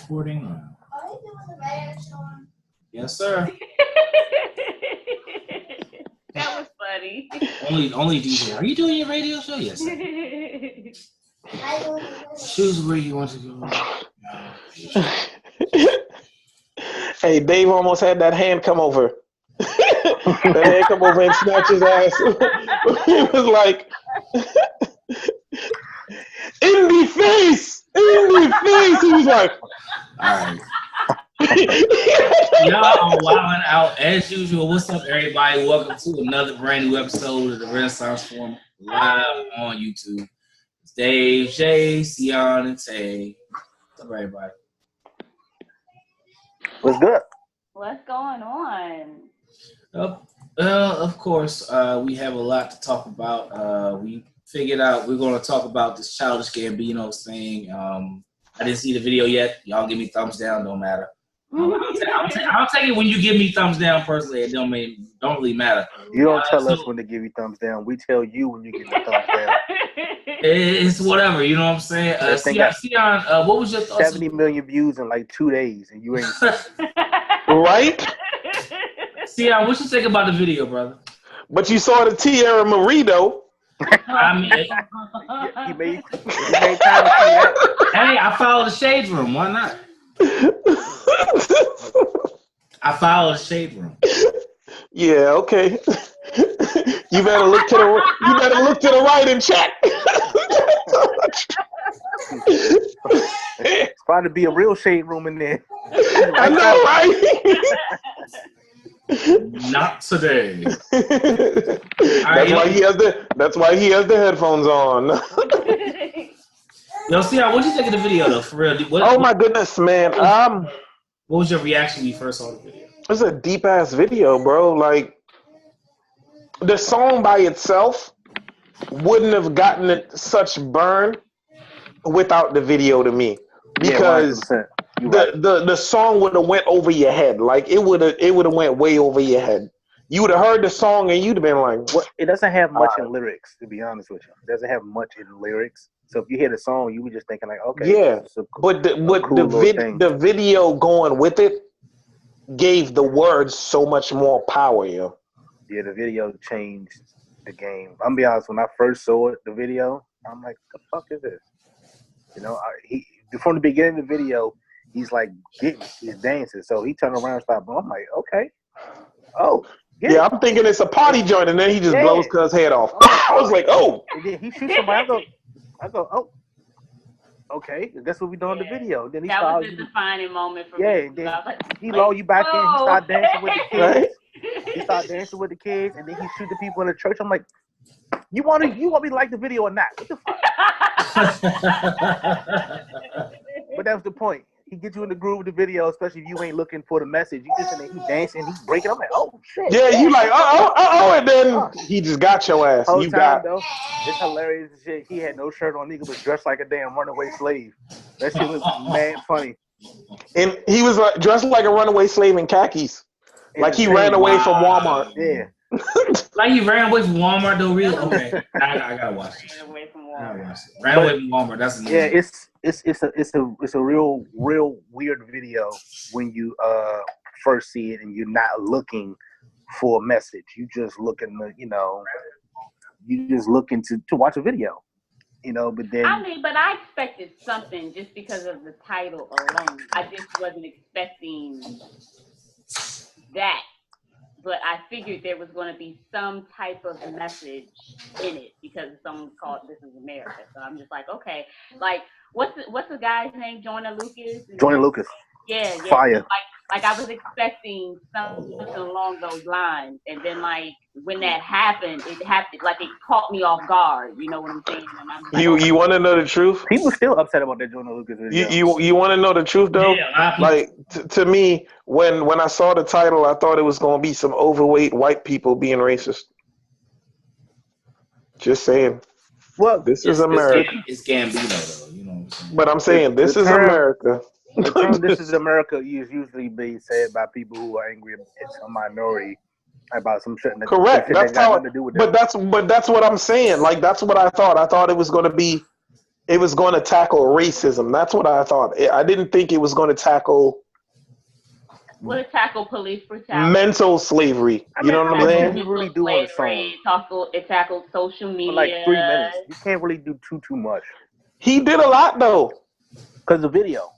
recording? Are you doing the radio show? Yes, sir. That was funny. Only DJ. Are you doing your radio show? Yes, sir. Choose where you want to go. Hey, Dave almost had that hand come over. That hand come over and snatch his ass. He was like, in the face! In the face! He was like, all right. Y'all are wilding out as usual. What's up, everybody? Welcome to another brand new episode of the Renaissance Forum live on YouTube. It's Dave, Jay, Sion, and Tay. What's up, everybody? what's good? What's going on? Of course, we have a lot to talk about. We figured out we're going to talk about this Childish Gambino thing. I didn't see the video yet. Y'all give me thumbs down. Don't matter. I'll take it when you give me thumbs down personally. It don't really matter. You don't tell us when to give you thumbs down. We tell you when you give the thumbs down. It's whatever. You know what I'm saying? Sion, what was your thoughts? 70 million views in like 2 days, and you ain't right? Sion, what you think about the video, brother? But you saw the Tierra Marito. I mean, you made time to see that. Hey, I follow the Shade Room. Why not? I follow the Shade Room. Yeah, okay. You better look to the right and check. It's about to be a real Shade Room in there. I know, right? Not today. That's why he has the headphones on. Yo, Sion, what did you think of the video though? For real? Oh my goodness, man. What was your reaction when you first saw the video? It's a deep ass video, bro. Like the song by itself wouldn't have gotten it such burn without the video to me, because the song would have went over your head. Like it would have went way over your head. You would have heard the song and you'd have been like, "What?" It doesn't have much in lyrics, to be honest with you. It doesn't have much in lyrics. So if you hear the song, you were just thinking like, okay, yeah. But the video going with it gave the words so much more power, yo. Yeah, the video changed the game. I'm gonna be honest. When I first saw it, the video, I'm like, "The fuck is this?" You know, from the beginning of the video, he's like he's dancing. So he turned around and started. I'm like, okay, oh. Yeah, I'm thinking it's a party joint, and then he just blows Cuz head off. I was like, oh. And then he shoots somebody. I go, oh. Okay, that's what we do in the video. Then that was the defining moment for me. Yeah, and then he lull you back in. He start dancing with the kids. Right? He start dancing with the kids, and then he shoot the people in the church. I'm like, you want me to like the video or not? What the fuck? But that was the point. He gets you in the groove of the video, especially if you ain't looking for the message. You just in there, he dancing, he's breaking. I'm like, oh shit. Yeah, you like, and then he just got your ass. Whole time, though, it's hilarious as shit. He had no shirt on. Nigga was dressed like a damn runaway slave. That shit was mad funny. And he was dressed like a runaway slave in khakis. Like he ran away from Walmart. Yeah. Like he ran away from Walmart though, really? Okay. I gotta watch this. Ran away from Walmart. That's amazing. Yeah, it's a real weird video when you first see it and you're not looking for a message. You just looking to watch a video. You know, but then but I expected something just because of the title alone. I just wasn't expecting that. But I figured there was going to be some type of message in it because someone called "This Is America." So I'm just like, okay, like what's the guy's name? Joyner Lucas. Joyner Lucas. Yeah. Fire. So like I was expecting something along those lines, and then like when that happened, it caught me off guard. You know what I'm saying? And I'm like, you want to know the truth? People still upset about that Joyner Lucas video. You want to know the truth though? Yeah, like to me, when I saw the title, I thought it was going to be some overweight white people being racist. Just saying. Well, this is America. It's Gambino though, you know what I'm saying? But I'm saying this is America. The term "This is America" is usually being said by people who are angry it's a minority about some shit. Correct. That's how. But that's what I'm saying. Like that's what I thought. I thought it was going to be it was going to tackle racism. That's what I thought. I didn't think it was going to tackle Will it tackle police brutality? mental slavery. You know what I'm What saying? you really do on the song? It tackled social media. For like 3 minutes. You can't really do too much. He did a lot though. Because the video.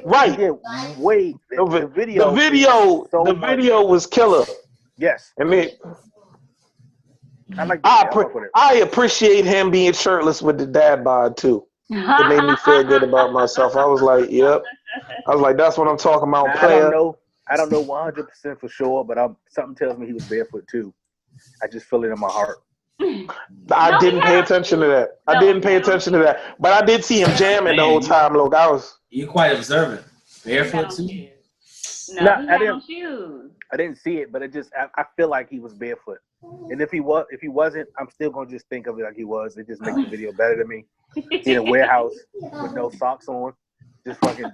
Right. He did way. The video. The video was killer. Yes. I mean, I I appreciate him being shirtless with the dad bod too. It made me feel good about myself. I was like, yep. I was like, that's what I'm talking about. I don't know 100% for sure, but something tells me he was barefoot too. I just feel it in my heart. I didn't pay attention to that. I didn't pay attention to that. But I did see him jamming the whole time, look. You're quite observant. Barefoot too? No, I didn't. Shoes. I didn't see it, but I feel like he was barefoot. And if he wasn't, I'm still gonna just think of it like he was. It just makes the video better to me. In a warehouse with no socks on, just fucking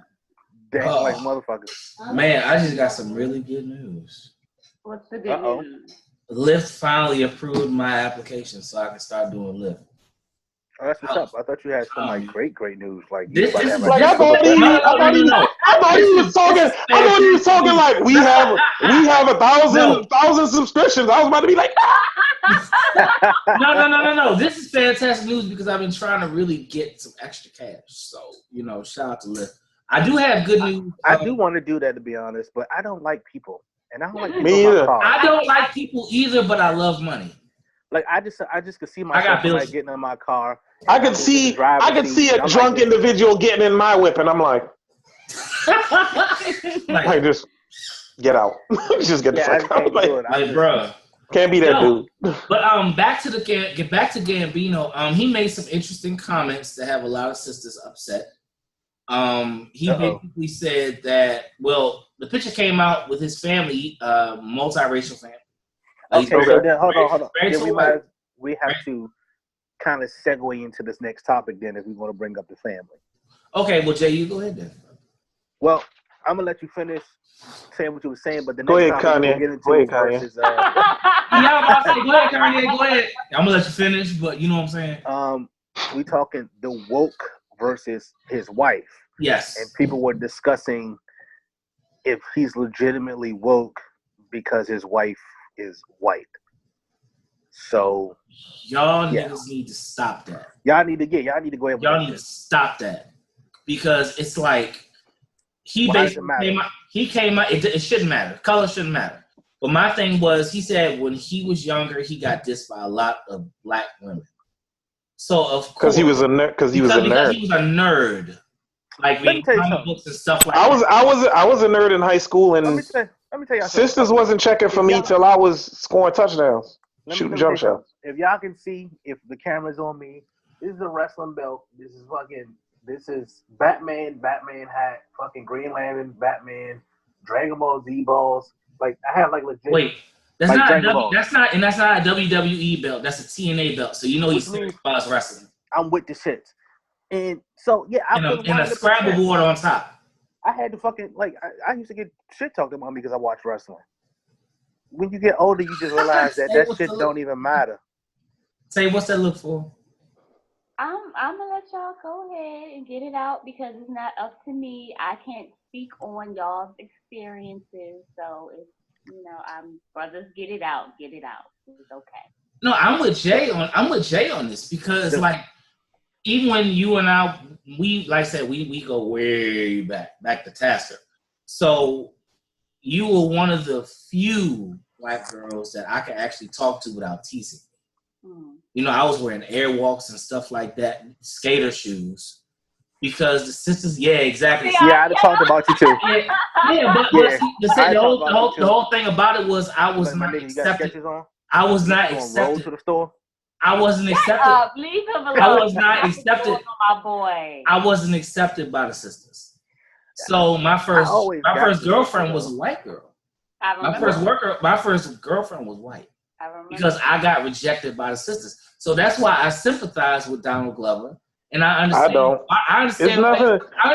dancing like motherfuckers. Man, I just got some really good news. What's the good news? Lyft finally approved my application, so I can start doing Lyft. Oh, that's what's up. I thought you had some like great news. Like I thought he was talking like we have 1,000 subscriptions. I was about to be like, no. This is fantastic news because I've been trying to really get some extra cash. So shout out to Lyft. I do have good news. I do want to do that, to be honest, but I don't like people, and I don't like people. Me either. I don't like people either, but I love money. Like I just could see myself like getting in my car. I could see a drunk individual getting in my whip, and I'm like just get out, just get the fuck out. Like, bro, can't be that dude. But back to Gambino. He made some interesting comments that have a lot of sisters upset. He basically said that the picture came out with his family, multiracial family. Okay, so then hold on. Then we have to kind of segue into this next topic then if we want to bring up the family. Okay, well, Jay, you go ahead then. Well, I'm going to let you finish saying what you were saying, but the next topic we're going to get into versus... Go ahead, Kanye, go ahead. I'm going to let you finish, but you know what I'm saying? We talking the woke versus his wife. Yes. And people were discussing if he's legitimately woke because his wife is white. So y'all niggas need to stop that. Y'all need to go ahead. Y'all need to stop that because it's like he came out. It shouldn't matter. Color shouldn't matter. But my thing was, he said when he was younger, he got dissed by a lot of black women. So of course, because he was a nerd. Because he was a nerd. Like reading comic books and stuff like that. I was a nerd in high school, and let me tell y'all sisters wasn't checking for me till I was scoring touchdowns, shooting jump shots. If y'all can see, if the camera's on me, this is a wrestling belt. This is Batman hat, fucking Green Lantern, Batman, Dragon Ball Z balls. Like I have like legit. Wait, that's not a WWE belt. That's a TNA belt. So he's serious about his wrestling. I'm with the shit. And so and a Scrabble board on top. I had to fucking I used to get shit talked about me because I watched wrestling. When you get older, you just realize that shit don't even matter. Say, what's that look for? I'm gonna let y'all go ahead and get it out because it's not up to me. I can't speak on y'all's experiences, so it's brothers, get it out. It's okay. No, I'm with Jay on this because even when you and I, we like I said, we go way back to Tasker. So you were one of the few black girls that I could actually talk to without teasing. I was wearing airwalks and stuff like that, skater shoes, because the sisters, exactly. Yeah, I talked about you too. The whole thing about it was I was not accepted. I was not accepted. To the store. I wasn't accepted. Leave him alone. I was not accepted. My boy. I wasn't accepted by the sisters. So my first girlfriend was a white girl. My first girlfriend was white. Because I got rejected by the sisters. So that's why I sympathize with Donald Glover. And I understand. I don't. I understand.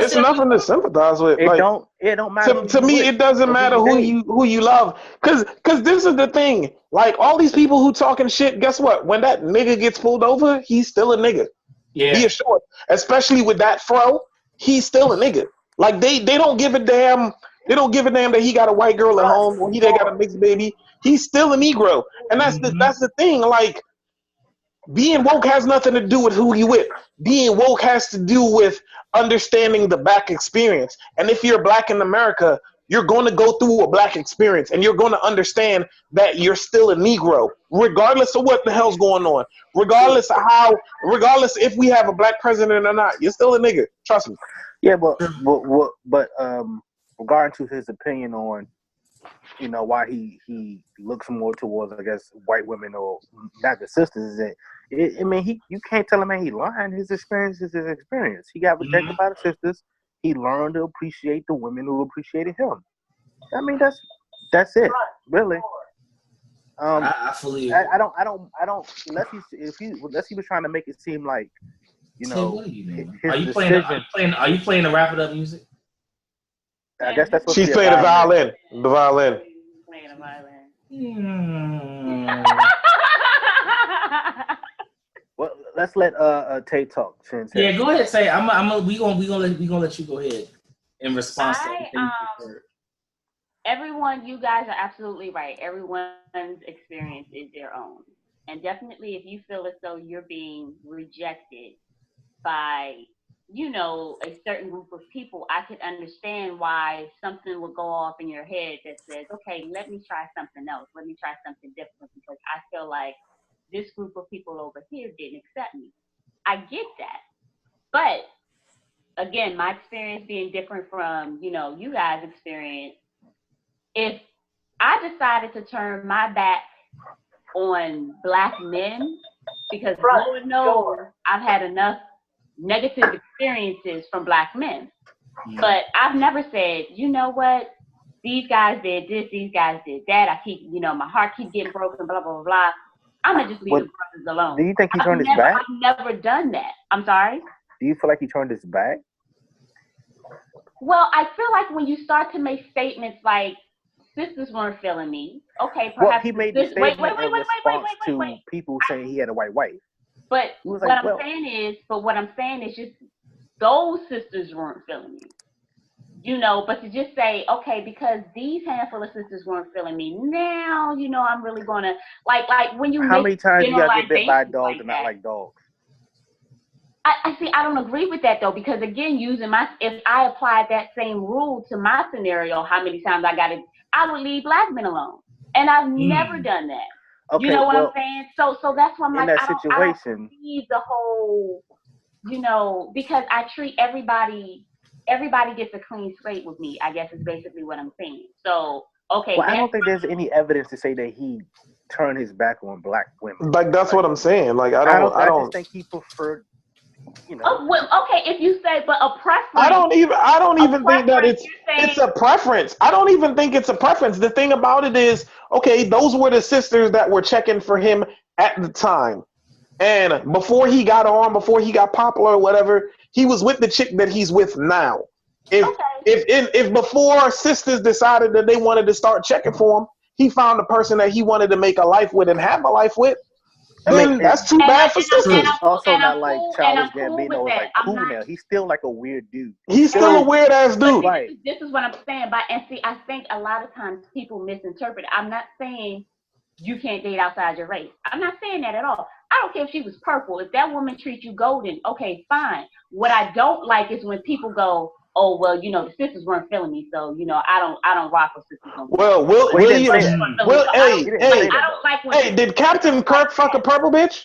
It's nothing to sympathize with. It don't matter. To me, it doesn't matter who you love. Cause this is the thing. Like all these people who talking shit, guess what? When that nigga gets pulled over, he's still a nigga. Yeah. Be assured, especially with that fro, he's still a nigga. Like they don't give a damn. They don't give a damn that he got a white girl at home or he they got a mixed baby. He's still a Negro, and that's the thing. Like being woke has nothing to do with who you with. Being woke has to do with understanding the black experience. And if you're black in America, you're going to go through a black experience, and you're going to understand that you're still a Negro, regardless of what the hell's going on, regardless if we have a black president or not. You're still a nigga. Trust me. Yeah, but regarding to his opinion on, you know, why he looks more towards, I guess, white women or not the sisters, is that I mean, you can't tell him, man, he lying. His experience is his experience. He got rejected by the sisters. He learned to appreciate the women who appreciated him. I mean, that's it, really. I fully. I don't. Unless he was trying to make it seem like, you know, what are you doing? His Are you decision. playing the wrap it up music? I guess that's what She's playing the violin. The violin. Playing a violin. Well, let's let Tay talk. Yeah, go ahead. Say we gonna let you go ahead in response to everything you heard. Everyone, you guys are absolutely right. Everyone's experience is their own, and definitely, if you feel as though you're being rejected by, you know, a certain group of people, I could understand why something would go off in your head that says, okay, let me try something else. Let me try something different because I feel like this group of people over here didn't accept me. I get that. But again, my experience being different from, you know, you guys' experience, if I decided to turn my back on black men, because Lord knows I've had enough negative experiences from black men. But I've never said, you know what, these guys did this, these guys did that. I keep, you know, my heart keeps getting broken, blah, blah, blah, blah. I'm going to just leave the brothers alone. Do you think he turned his back? I've never done that. I'm sorry? Do you feel like he turned his back? Well, I feel like when you start to make statements like, sisters weren't feeling me, okay, perhaps. Well, he made the statement in response to people saying he had a white wife. But what I'm saying is just those sisters weren't feeling me. You know, but to just say, okay, because these handful of sisters weren't feeling me, now, you know, I'm really going to, like when you How many times you got to get bit by a dog like and not like dogs? I see, I don't agree with that, though, because, again, if I applied that same rule to my scenario, how many times I would leave black men alone. And I've never done that. Okay, you know what I'm saying? So that's why I'm like, I don't see the whole, you know, because I treat everybody gets a clean slate with me, I guess is basically what I'm saying. So, okay. Well, I don't think there's any evidence to say that he turned his back on black women. Like, that's what I'm saying. Like, I don't just think he preferred, you know. Oh, well, okay, if you say, but a preference. I don't even think that it's a preference. I don't even think it's a preference. The thing about it is, okay, those were the sisters that were checking for him at the time. And before he got popular or whatever, he was with the chick that he's with now. If before sisters decided that they wanted to start checking for him, he found a person that he wanted to make a life with and have a life with. I mean, that's too bad for sisters. Also, not like Childish Gambino is like cool now. He's still like a weird dude. He's still a weird ass dude. Right. This is what I'm saying. And see, I think a lot of times people misinterpret it. I'm not saying you can't date outside your race. I'm not saying that at all. I don't care if she was purple. If that woman treats you golden, okay, fine. What I don't like is when people go, oh, well, you know, the sisters weren't feeling me, so, you know, I don't rock with sisters. Well, did Captain Kirk fuck a purple bitch?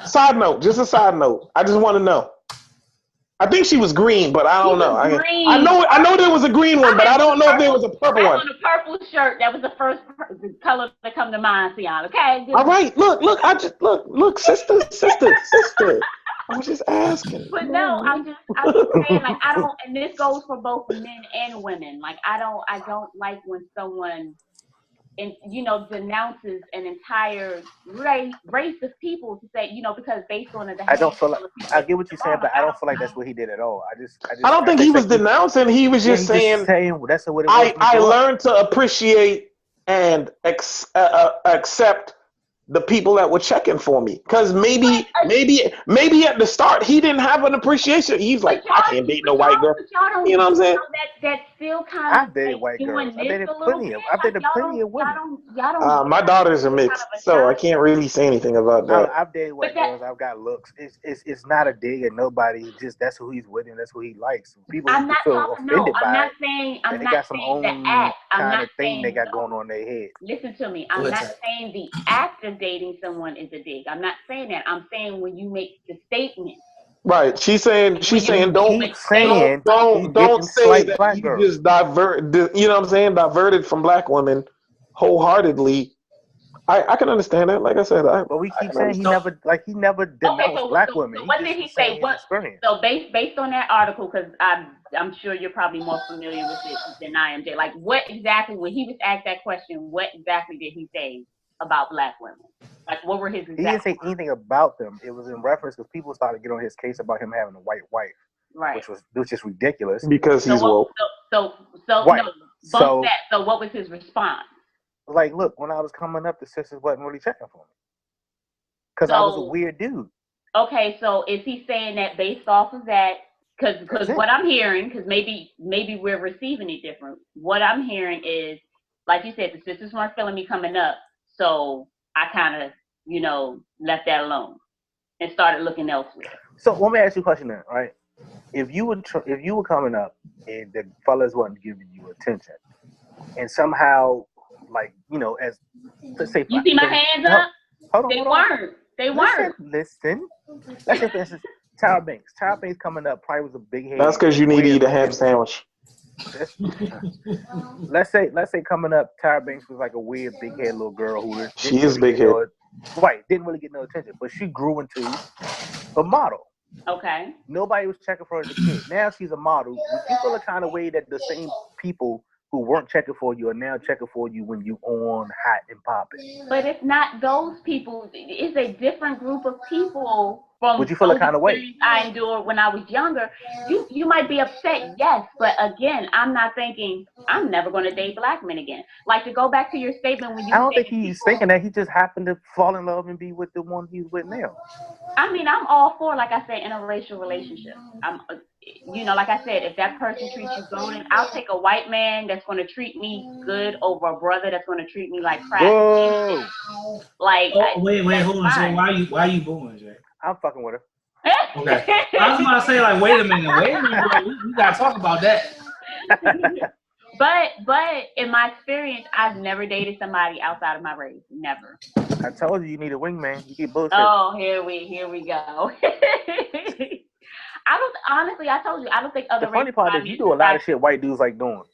Side note, just a side note. I just want to know. I think she was green, but I don't know. I know there was a green one, but I don't know if there was a purple one. On a purple shirt, that was the first color that come to mind, Sion. Okay. All right. Look, sister. I'm just asking. But no, I'm just saying, like, I don't, and this goes for both men and women. Like, I don't like when someone, denounces an entire race of people to say, because based on I don't feel like, I get what you're saying, but I don't feel like that's what he did at all. I don't think he was denouncing. He was just saying that's what it was. I learned to appreciate and accept the people that were checking for me. Because maybe at the start he didn't have an appreciation. He's like, I can't date no white girl. You know what I'm saying? That's still kind of I've dated white girls. I've dated plenty of women. My daughters are mixed, so I can't really say anything about that. I've dated white girls. I've got looks. It's not a dig at nobody. It's just that's who he's with and that's who he likes. People feel offended by I'm not it. saying They got some own kind of thing they got going on in their head. Listen to me. I'm not saying the act of dating someone is a dig. I'm not saying that. I'm saying when you make the statement. Right. She's saying don't say that you just you know what I'm saying, diverted from black women wholeheartedly. I can understand that. Like I said, but we keep saying he never denounced black women. So what did he say? So based on that article, because I'm sure you're probably more familiar with it than I am, Jay. Like, what exactly, when he was asked that question, what exactly did he say about black women? Like, what were his exact? He didn't say anything about them. It was in reference because people started to get on his case about him having a white wife, right? Which is ridiculous because he's woke. So what was his response? Like, look, when I was coming up, the sisters wasn't really checking for me because I was a weird dude. Okay, so is he saying that based off of that? Because what I'm hearing, because maybe we're receiving it different. What I'm hearing is, like you said, the sisters weren't feeling me coming up, so I kind of, left that alone and started looking elsewhere. So let me ask you a question then, right? If you were coming up and the fellas wasn't giving you attention, and somehow, like, as let's say, you see my hands up? Hold on. They weren't. Listen. Let's say, for instance, Tyra Banks. Tyra Banks coming up probably was a big head. That's because you need to eat a ham sandwich. Let's say coming up, Tyra Banks was like a weird big head little girl who she is big head. Right, didn't really get no attention, but she grew into a model. Okay. Nobody was checking for her as a kid. Now she's a model. Would you feel the kind of way that the same people who weren't checking for you are now checking for you when you on hot and popping? But it's not those people. It's a different group of people from would you feel the kind of way I endured when I was younger. You might be upset, yes, but again, I'm not thinking I'm never going to date black men again. Like, to go back to your statement when you. I don't think he's thinking that. He just happened to fall in love and be with the one he's with now. I mean, I'm all for, like I said, interracial relationships. Like I said, if that person treats you golden, I'll take a white man that's going to treat me good over a brother that's going to treat me like crap. Whoa. Like, wait, hold on. So why you booing, Jay? I'm fucking with her. Okay. I was about to say, like, wait a minute, bro. We gotta talk about that. But in my experience, I've never dated somebody outside of my race. Never. I told you need a wingman. You keep bullshit. Oh, here we go. I told you, I don't think other. The funny part is you do a lot of shit white dudes like doing.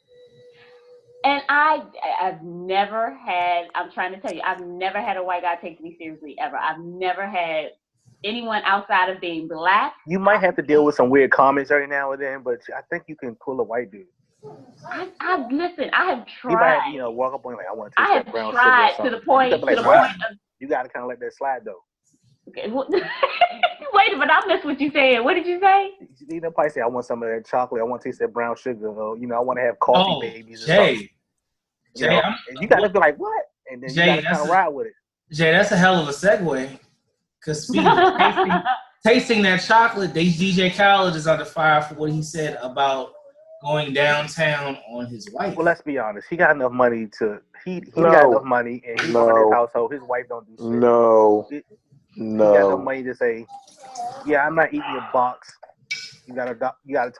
And I've never had. I'm trying to tell you, I've never had a white guy take me seriously ever. I've never had anyone outside of being black. You might have to deal with some weird comments every now and then, but I think you can pull a white dude. Listen, I have tried. You might, walk up on you like, I want to taste that brown sugar. I have tried to the point of. You got to kind of let that slide though. Okay. Wait a minute, I missed what you said. What did you say? You know, probably say, I want some of that chocolate. I want to taste that brown sugar. Or, I want to have coffee babies. Jay, you got to be like, what? And then Jay, you got to kind of ride with it. Jay, that's a hell of a segue. Because speaking of tasting that chocolate, DJ Khaled is under fire for what he said about going downtown on his wife. Well, let's be honest. He got enough money to. He got enough money, and he's running his household. His wife don't do shit. No. He got enough money to say, yeah, I'm not eating your box. You gotta top me off.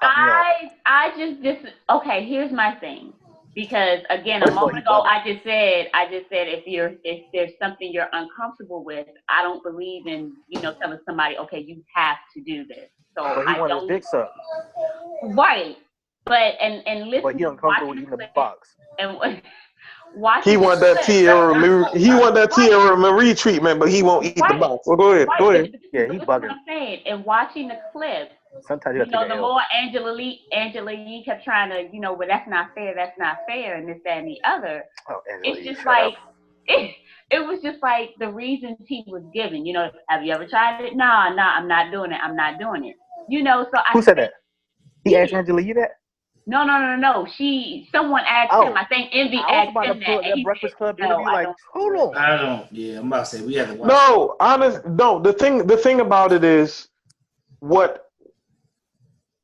Okay, here's my thing. Because again, a moment ago, I just said if there's something you're uncomfortable with, I don't believe in telling somebody, okay, you have to do this. So but he wanted his dick sucked. Right, but and listen. But he uncomfortable eating the box. And he want that Tierra Marie treatment, but he won't eat the box. Well, go ahead. Yeah, he's bugging. What I'm saying, and watching the clip. Sometimes you the more Angela Yee kept trying to, well, that's not fair, and this, that, and the other. Oh, it's just like it was just like the reasons he was given. Have you ever tried it? No, I'm not doing it. So who said that? He asked Angela Yee that? No. Someone asked him. I think Envy asked him that. That Breakfast Club interview. Like, hold on. I don't. Yeah, I'm about to say we have to watch. No. The thing about it is what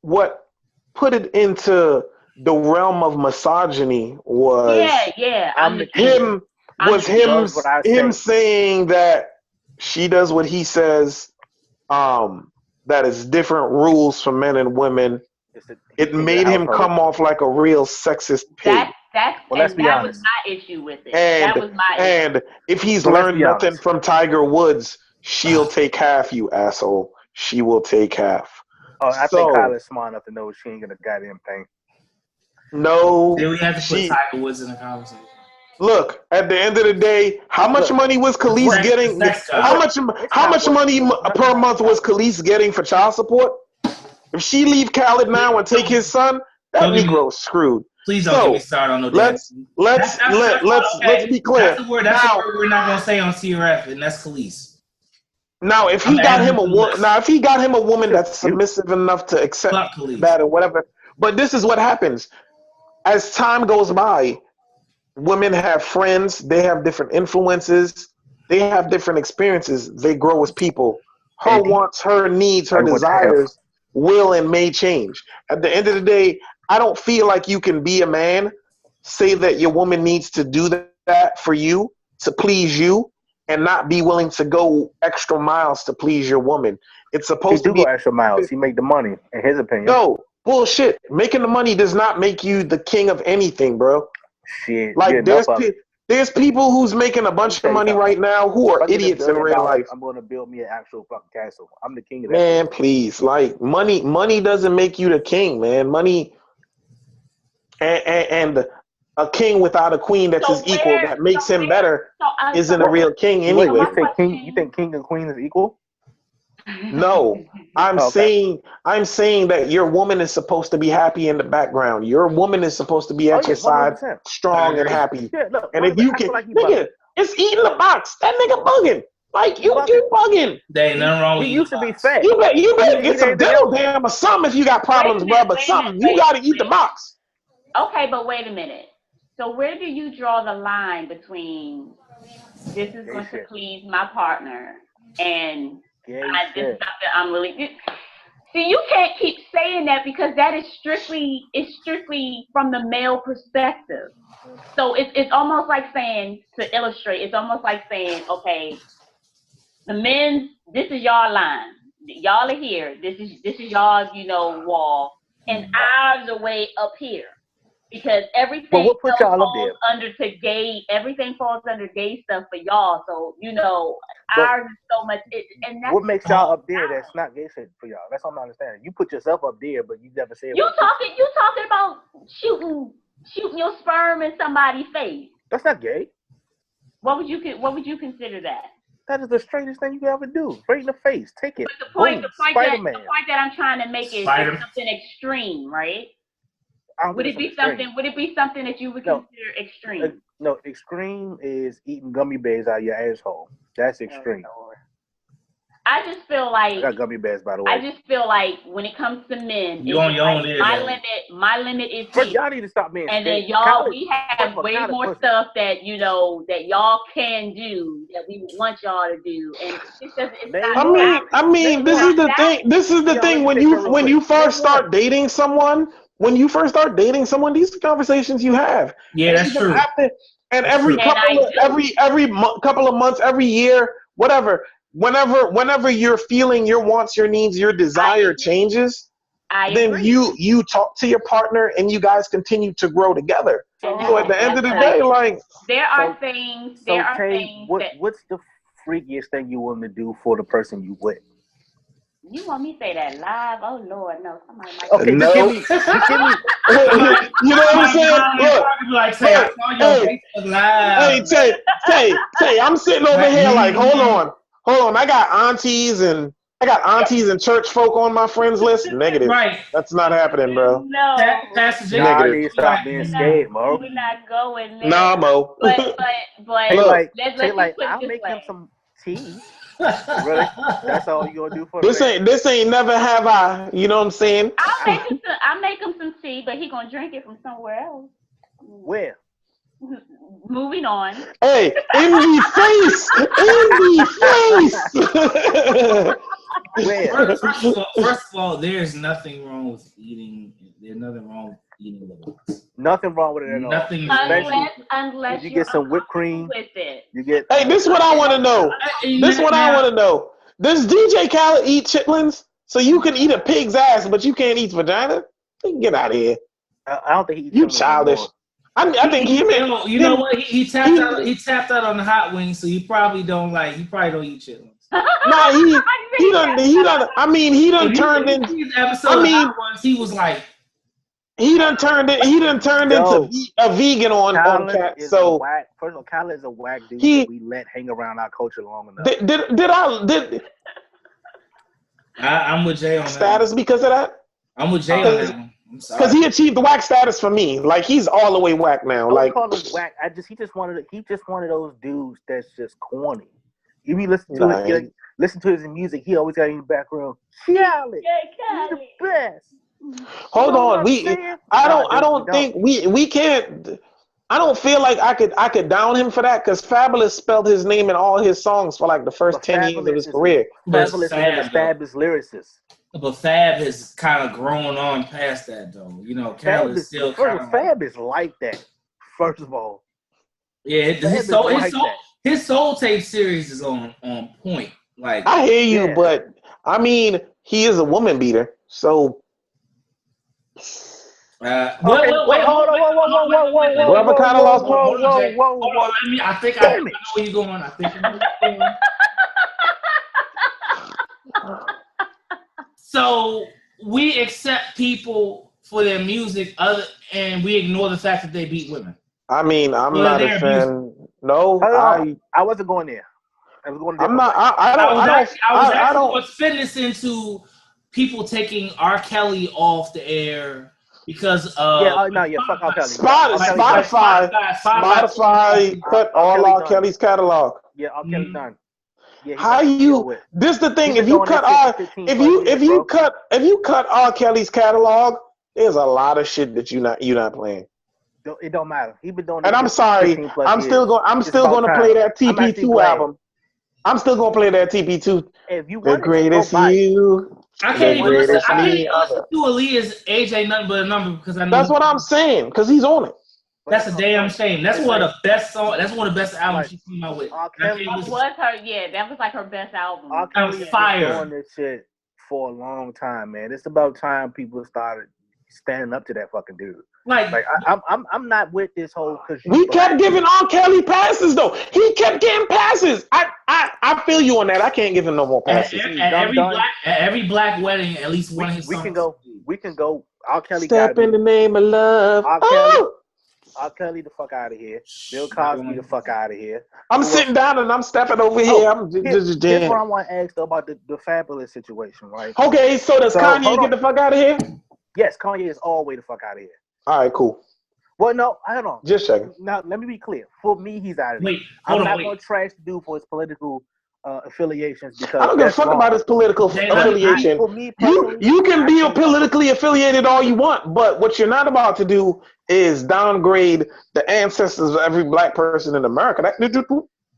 put it into the realm of misogyny was him saying that she does what he says. That is different rules for men and women. It made him come off like a real sexist pig. That was my issue with it. And if he's learned nothing from Tiger Woods, she'll take half, you asshole. She will take half. Oh, I think Kyla's smart enough to know she ain't gonna goddamn thing. No. Then we have to put Tiger Woods in the conversation. Look, at the end of the day, how much money was Khalees getting? How much money per month was Khalees getting for child support? If she leave Khaled now and take his son, that Negro's screwed. Please don't get me started on no let's be clear. That's the word we're not gonna say on CRF, and that's Khalees. Now, if he got him a woman that's submissive enough to accept that or whatever, but this is what happens as time goes by. Women have friends. They have different influences. They have different experiences. They grow as people. Her wants, her needs, her desires will and may change. At the end of the day, I don't feel like you can be a man, say that your woman needs to do that for you, to please you, and not be willing to go extra miles to please your woman. It's supposed to be go extra miles. He make the money, in his opinion. No, bullshit. Making the money does not make you the king of anything, bro. Shit. Like there's people who's making a bunch of money right now who are idiots in real life. I'm going to build me an actual fucking castle. I'm the king of that. Man, please. Like money doesn't make you the king, man. Money and a king without a queen that's his equal that makes him better isn't a real king anyway. You think king and queen is equal? No, I'm saying that your woman is supposed to be happy in the background. Your woman is supposed to be at your side, strong and happy. Yeah, look, and if you can, nigga, it's eating the box. That nigga bugging. Like you bugging. There ain't nothing wrong with you. Used to be fat. You better get some dental dam or something if you got problems, bro. But something you got to eat the box. Okay, but wait a minute. So where do you draw the line between this is going to please my partner and this is something I'm really... See, you can't keep saying that because that is strictly from the male perspective. So it's almost like saying, to illustrate, it's almost like saying, okay, the men's, this is y'all line. Y'all are here. This is y'all's, wall. And ours are way up here. Because everything falls under gay stuff for y'all. So ours is so much. And that's what makes y'all up there? That's not gay shit for y'all. That's what I'm not understanding. You put yourself up there, but you never say. You talking about shooting your sperm in somebody's face? That's not gay. What would you consider that? That is the straightest thing you can ever do. Straight in the face. Take it. But the point that I'm trying to make is something extreme, right? Would it be something that you would consider extreme? No, extreme is eating gummy bears out of your asshole. That's extreme. I just feel like I got gummy bears, by the way. I just feel like when it comes to men, my limit is here. Y'all need to stop being. And then we have way more stuff that that y'all can do that we want y'all to do, and it doesn't. I mean, this is the thing. This is the thing. When you first start dating someone. When you first start dating someone, these are conversations you have. Yeah, that's true. And every couple of months, every year, whatever, whenever you're feeling your wants, your needs, your desire changes, then you talk to your partner and you guys continue to grow together. So at the end of the day, like there are things. What's the freakiest thing you want to do for the person you with? You want me to say that live? Oh Lord, no! Somebody might. Okay, no. Just give me. You know what I'm saying? Look, Tay, I'm sitting over here like, hold on. I got aunties and church folk on my friends list. Negative. Right. That's not happening, bro. No. That's the negative. Need to stop being scared, Mo. We're not going there. Nah, Mo. But let's put I'll make him some tea. Really? That's all you gonna do for This ain't never have I. You know what I'm saying? I'll make him some tea, but he gonna drink it from somewhere else. Where? Moving on. Hey, in the face! In the face! Where? First of all, there's nothing wrong with eating. There's nothing wrong with eating liver. Nothing wrong with it at Nothing all. Unless you get some whipped cream with it. You get. Hey, this is what I want to know. This is what I want to know. Does DJ Khaled eat chitlins? So you can eat a pig's ass, but you can't eat vagina? Get out of here. I don't think he eats. You childish. I think he. You know what? He tapped out. He tapped out on the hot wings, so he probably don't like. He probably don't eat chitlins. Nah, he done. I mean, he done turned into. I mean, he was like. He done turned into a vegan on cat. So first of all, Khaled is a whack dude that we let hang around our culture long enough. I'm with Jay on that status because of that. I'm with Jay on that one. Because he achieved the whack status for me. Like he's all the way whack now. I call him whack. He just one of those dudes that's just corny. If you listen to his music, he always got in the background. Khaled, he's the best. Hold on, I don't think we can't. I don't feel like I could down him for that because Fabulous spelled his name in all his songs for like the first 10 years of his career. Fabulous is a fabulous lyricist. But Fab has kind of grown on past that though. You know, Khaled is still kind of. Fab is like that. First of all, yeah, his Soul Tape series is on point. Like I hear you, but I mean he is a woman beater, so. Wait, hold on. Whoever kind of lost. Whoa. I think I know where you're going. So we accept people for their music, and we ignore the fact that they beat women. I mean, I'm not a fan. No, I wasn't going there. I was going. I'm not. I don't spin this into people taking R. Kelly off the air because of fuck R. Kelly. Spotify cut all R. Kelly's catalog. Yeah, R. Kelly's done. Yeah, how you? This is the thing. If you cut R. Kelly's catalog, there's a lot of shit that you're not playing. It don't matter. He been doing. And I'm sorry. I'm still going to play that TP2 album. I'm still going to play that TP2. If you the greatest you. I can't even listen to Aaliyah's Age Ain't Nothing But a Number because I know. That's what I'm saying because he's on it. That's a damn shame. That's one of the best songs. That's one of the best albums she came out with. That was like her best album. R. Kelly has been doing this shit for a long time, man. It's about time people started standing up to that fucking dude. Like I'm not with this whole. We kept giving R. Kelly passes though. He kept getting passes. I feel you on that. I can't give him no more passes. At every black wedding, at least one of his songs. We can go. R. Kelly. Step in the name of love. R. Kelly the fuck out of here. Bill Cosby the fuck out of here. I'm sitting down and I'm stepping over here. I'm just Here's what I want to ask though about the Fabulous situation, right? Okay, so does Kanye get the fuck out of here? Yes, Kanye is all the way the fuck out of here. All right, cool. Well, no, I don't know. Just checking. Now, let me be clear. For me, he's out of here. I'm not going to trash the dude for his political affiliations because I don't give a fuck about his political affiliation. For me, you can be politically affiliated all you want, but what you're not about to do is downgrade the ancestors of every black person in America.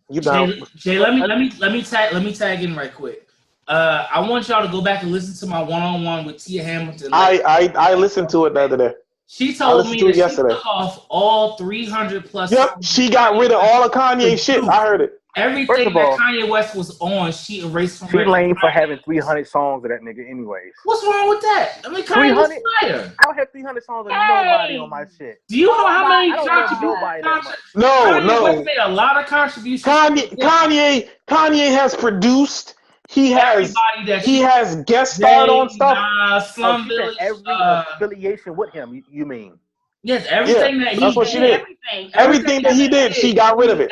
You down? Jay, let me tag in right quick. I want y'all to go back and listen to my one-on-one with Tia Hamilton. I listened to it the other day. She told me that she took off all 300 plus. Yep, she got rid of all of Kanye's shit. I heard it. Everything that Kanye West was on, she erased from her. She lame for having 300 songs of that nigga anyways. What's wrong with that? I mean, Kanye was fire. I don't have 300 songs of nobody on my shit. Do you know how many contributions? No. Made a lot of contributions. Kanye has produced. He has guest starred on stuff. Slum Village. Every affiliation with him, you mean? Yes, everything that he that's what she did. Everything that he did, she got rid of it.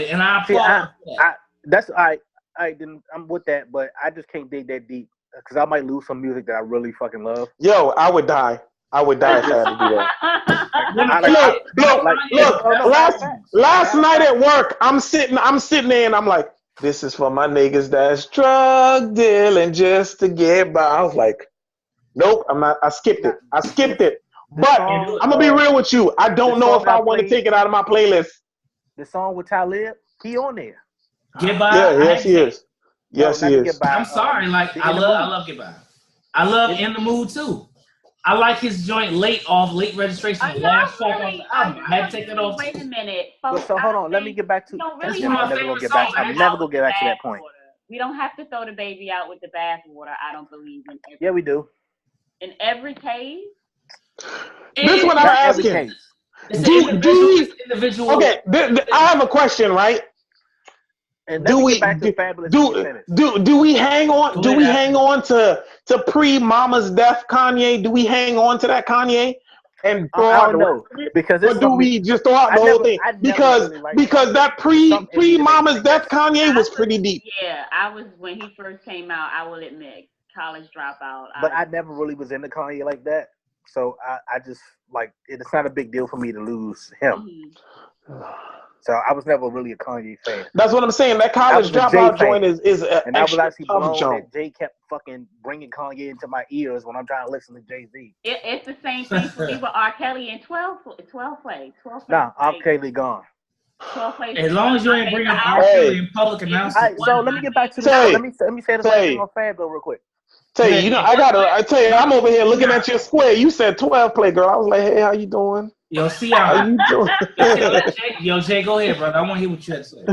And I applaud that. That's I'm with that, but I just can't dig that deep because I might lose some music that I really fucking love. Yo, I would die if I had to do that. Look. Last night at work, I'm sitting there and I'm like, This is for my niggas that's drug dealing just to get by. I was like, nope, I'm not. I skipped it. But song, I'm gonna be real with you. I don't know if I want to played, take it out of my playlist. The song with Talib, he on there. Get By. Yeah, yes, he is. Yes, he is. I'm sorry, like I love Get By. I love In the Mood too. I like his joint late registration. I had to take it off. Wait a minute, folks. So hold on, let me get back to. Really I'm never gonna get back. I'm never gonna get back to that point. We don't have to throw the baby out with the bathwater. I don't believe in. Yeah, we do. In every case. This is what I'm asking. Individual. Okay, I have a question, right? And do we hang on? Do we hang on to pre-mama's death Kanye? Do we hang on to that Kanye and throw out the rest of it? Because or do we just throw out the whole thing? Because that pre-mama's death Kanye was pretty deep. Yeah, I was when he first came out. I will admit, college dropout. But I never really was into Kanye like that, so I just like it's not a big deal for me to lose him. Mm-hmm. So I was never really a Kanye fan. That's what I'm saying. That college dropout joint is and I was actually blown that Jay kept fucking bringing Kanye into my ears when I'm trying to listen to Jay-Z. It's the same thing for me with R. Kelly and 12 play. Nah, R. Kelly gone. 12 play. As long as you ain't bringing R. Kelly in public announcements. So let me get back to the. Let me say this thing on Fab real quick. I tell you, I'm over here looking at your square. You said 12 play, girl. I was like, hey, how you doing? Yo, see how you doing? Yo, Jay, go ahead, brother. I want to hear what you had to say.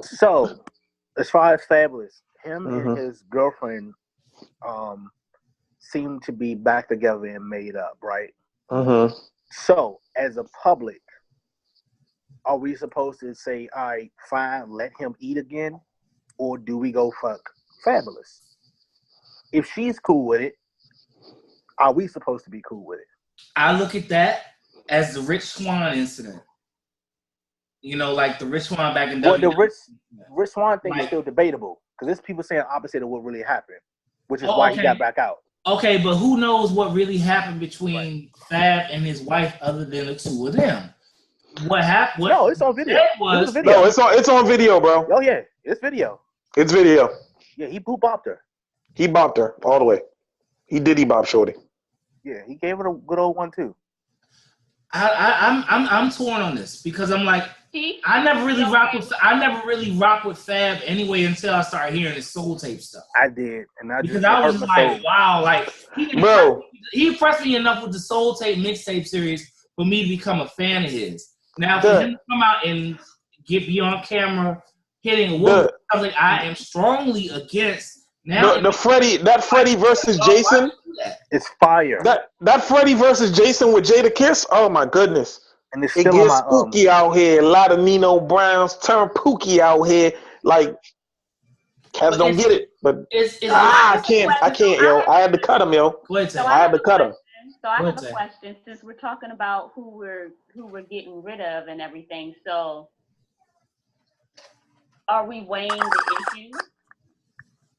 So, as far as Fabulous, him and his girlfriend seem to be back together and made up, right? Mm-hmm. So, as a public, are we supposed to say, all right, fine, let him eat again? Or do we go fuck Fabulous? If she's cool with it, are we supposed to be cool with it? I look at that as the Rich Swann incident. You know, like the Rich Swann back in the Rich Swann thing is still debatable because there's people saying opposite of what really happened, which is why he got back out. Okay, but who knows what really happened between Fab and his wife other than the two of them? What happened? No, it's on video. No, it's on video, bro. Oh yeah, it's video. It's video. Yeah, he bopped her. He bopped her all the way. He did bop Shorty. Yeah, he gave it a good old one too. I'm torn on this because I'm like I never really rock with Fab anyway until I started hearing his Soul Tape stuff. I did, and I was like, wow, like he impressed me enough with the Soul Tape mixtape series for me to become a fan of his. Now for him to come out and be on camera hitting a woman, I was like, I am strongly against. Now the Freddie versus Jason, it's fire. That Freddie versus Jason with Jada Kiss, oh my goodness! And it gets spooky out here. A lot of Nino Browns turn pooky out here. Like cats don't get it, but I can't, yo. I had to cut him, yo. I had to cut him. So I have a question. Since we're talking about who we're getting rid of and everything, so are we weighing the issues?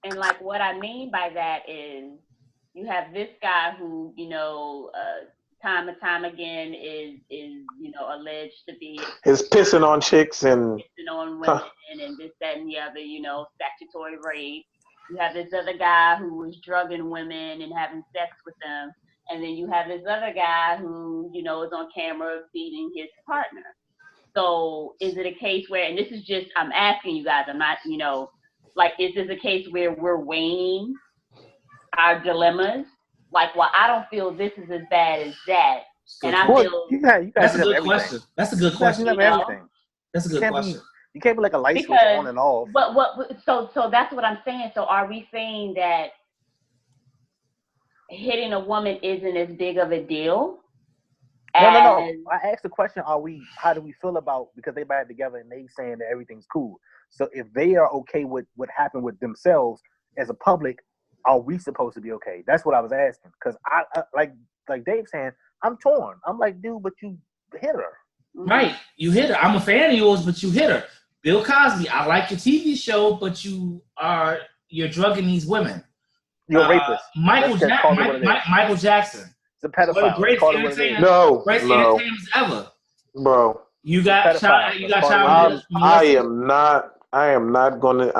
And like what I mean by that is you have this guy who, you know, time and time again is alleged to be is pissing on chicks and pissing on women and this, that, and the other, you know, statutory rape. You have this other guy who was drugging women and having sex with them. And then you have this other guy who, you know, is on camera beating his partner. So is it a case where, and this is just, I'm asking you guys, I'm not, you know, like, is this a case where we're weighing our dilemmas? Like, well, I don't feel this is as bad as that. And I feel... That's a good question. That's a good question. That's a good question. You can't be like a light switch on and off. So that's what I'm saying. So are we saying that hitting a woman isn't as big of a deal? No. I asked the question, how do we feel about, because they back together and they saying that everything's cool. So if they are okay with what happened with themselves as a public, are we supposed to be okay? That's what I was asking. Because I like Dave saying, I'm torn. I'm like, dude, but you hit her. Right. You hit her. I'm a fan of yours, but you hit her. Bill Cosby, I like your TV show, but you're drugging these women. You're a rapist. Michael Jackson. It's a pedophile. One of the greatest entertainers ever. Bro. You got child. I am not I am not gonna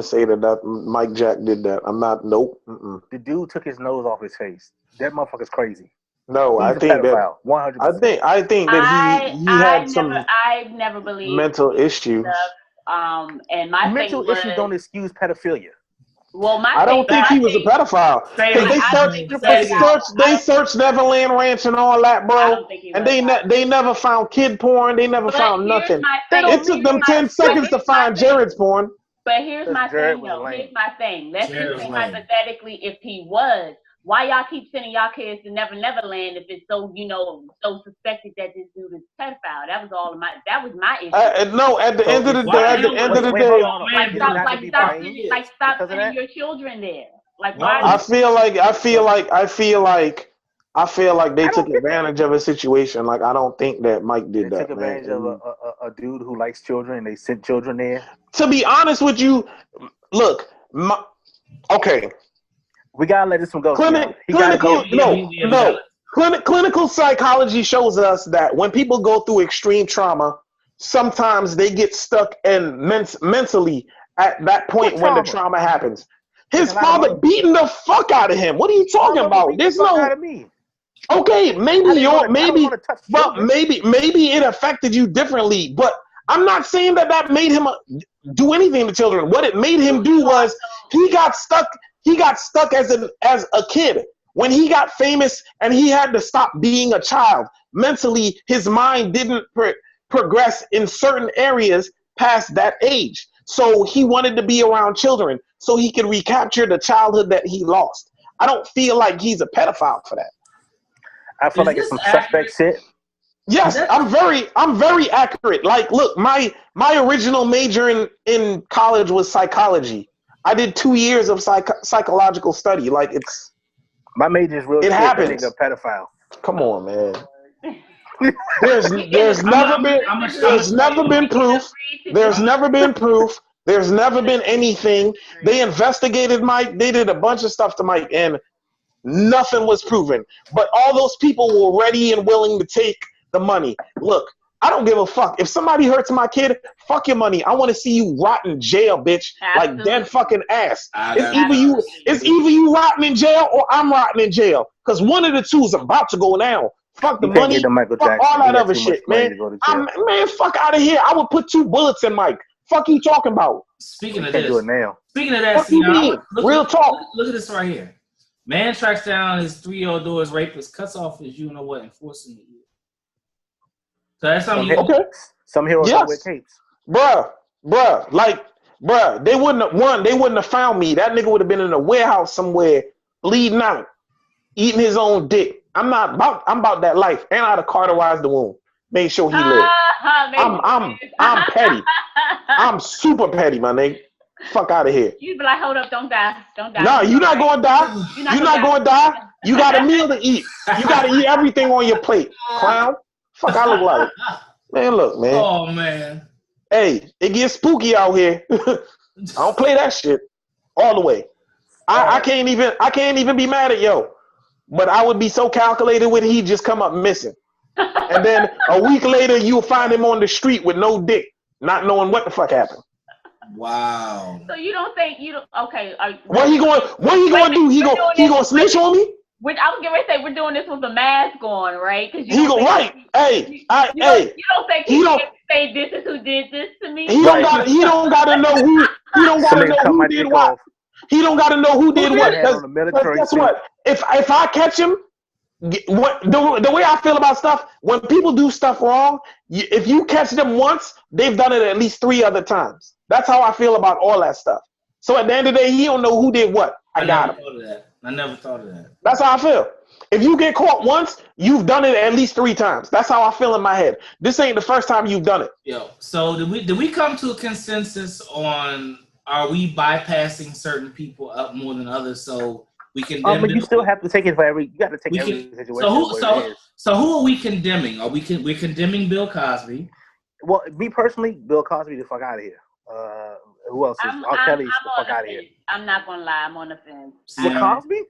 say that Mike Jack did that. I'm not. Nope. Mm-mm. The dude took his nose off his face. That motherfucker's crazy. No, He's I a think that. pedophile. 100%. I think that he had some I've never believed mental issues. And my Mental thing was, issues don't excuse pedophilia. well, I don't think he was a pedophile. They searched Neverland Ranch and all that, I bro. don't think he And was. they never found kid porn. They never found nothing. It took them 10 seconds to find Jared's porn. But here's my thing, though. Here's my thing. Let's just say hypothetically, if he was, why y'all keep sending y'all kids to Neverland if it's so, so suspected that this dude is a pedophile? That was my issue. No, at the end of the day, stop sending your children there. Like, why? I feel like they took advantage of a situation. Like, I don't think that Mike did that. They took advantage of a dude who likes children, and they sent children there. To be honest with you, look, okay. We gotta let this one go. Clinical psychology shows us that when people go through extreme trauma, sometimes they get stuck in mentally at that point when the trauma happens. His father beating the fuck out of him. What are you talking about? There's no. Out of me. Okay, maybe it affected you differently, but I'm not saying that made him do anything to children. What it made him do was he got stuck. He got stuck as a kid. When he got famous and he had to stop being a child, mentally his mind didn't progress in certain areas past that age. So he wanted to be around children so he could recapture the childhood that he lost. I don't feel like he's a pedophile for that. I feel like it's some suspect shit. Yes, I'm very accurate. Like, look, my original major in college was psychology. I did 2 years of psychological study. Like, it's my major is really. It happens. A pedophile. Come on, man. There's never been proof. There's never been proof. There's never been anything. They investigated Mike. They did a bunch of stuff to Mike, and nothing was proven. But all those people were ready and willing to take the money. Look, I don't give a fuck. If somebody hurts my kid, fuck your money. I want to see you rot in jail, bitch. Absolutely. Like dead fucking ass. It's either you rotting in jail or I'm rotting in jail. Because one of the two is about to go down. Fuck the money. Fuck all that other shit, man. Man, fuck out of here. I would put 2 bullets in Mike. Fuck you talking about? Speaking of that, real talk. Look at this right here. Man tracks down his 3-year-old daughter's rapist, cuts off his enforcing it. So that's something. Some heroes don't wear capes. Bruh, they wouldn't have found me. That nigga would have been in a warehouse somewhere, bleeding out, eating his own dick. I'm about that life, and I'd have cauterized the wound, made sure he lived. I'm petty. I'm super petty, my nigga. Fuck out of here. You'd be like, hold up, don't die. No, you're not gonna die. You're not gonna die. You got a meal to eat. You gotta eat everything on your plate, clown. Fuck, I look like. Man, look, man. Oh, man. Hey, it gets spooky out here. I don't play that shit all the way. I can't even be mad at yo. But I would be so calculated when he just come up missing. And then a week later, you'll find him on the street with no dick, not knowing what the fuck happened. Wow. So you don't think okay. What he going to do? He going to snitch on me? I was getting ready to say we're doing this with the mask on, right? Because you don't think he can say this is who did this to me? He don't got to know who. He don't got to know who did what. He don't got to know who did what. Guess what? If I catch him, the way I feel about stuff, when people do stuff wrong, if you catch them once, they've done it at least 3 other times. That's how I feel about all that stuff. So at the end of the day, he don't know who did what. I got him. I never thought of that. That's how I feel. If you get caught once, you've done it at least 3 times. That's how I feel in my head. This ain't the first time you've done it. Yo, so did we come to a consensus on, are we bypassing certain people up more than others so we can? But you still have to take it for every. You got to take every situation. So who are we condemning? We're condemning Bill Cosby? Well, me personally, Bill Cosby, the fuck out of here. Who else is? R. Kelly's the fuck out of here. I'm not gonna lie, I'm on the fence. With Cosby?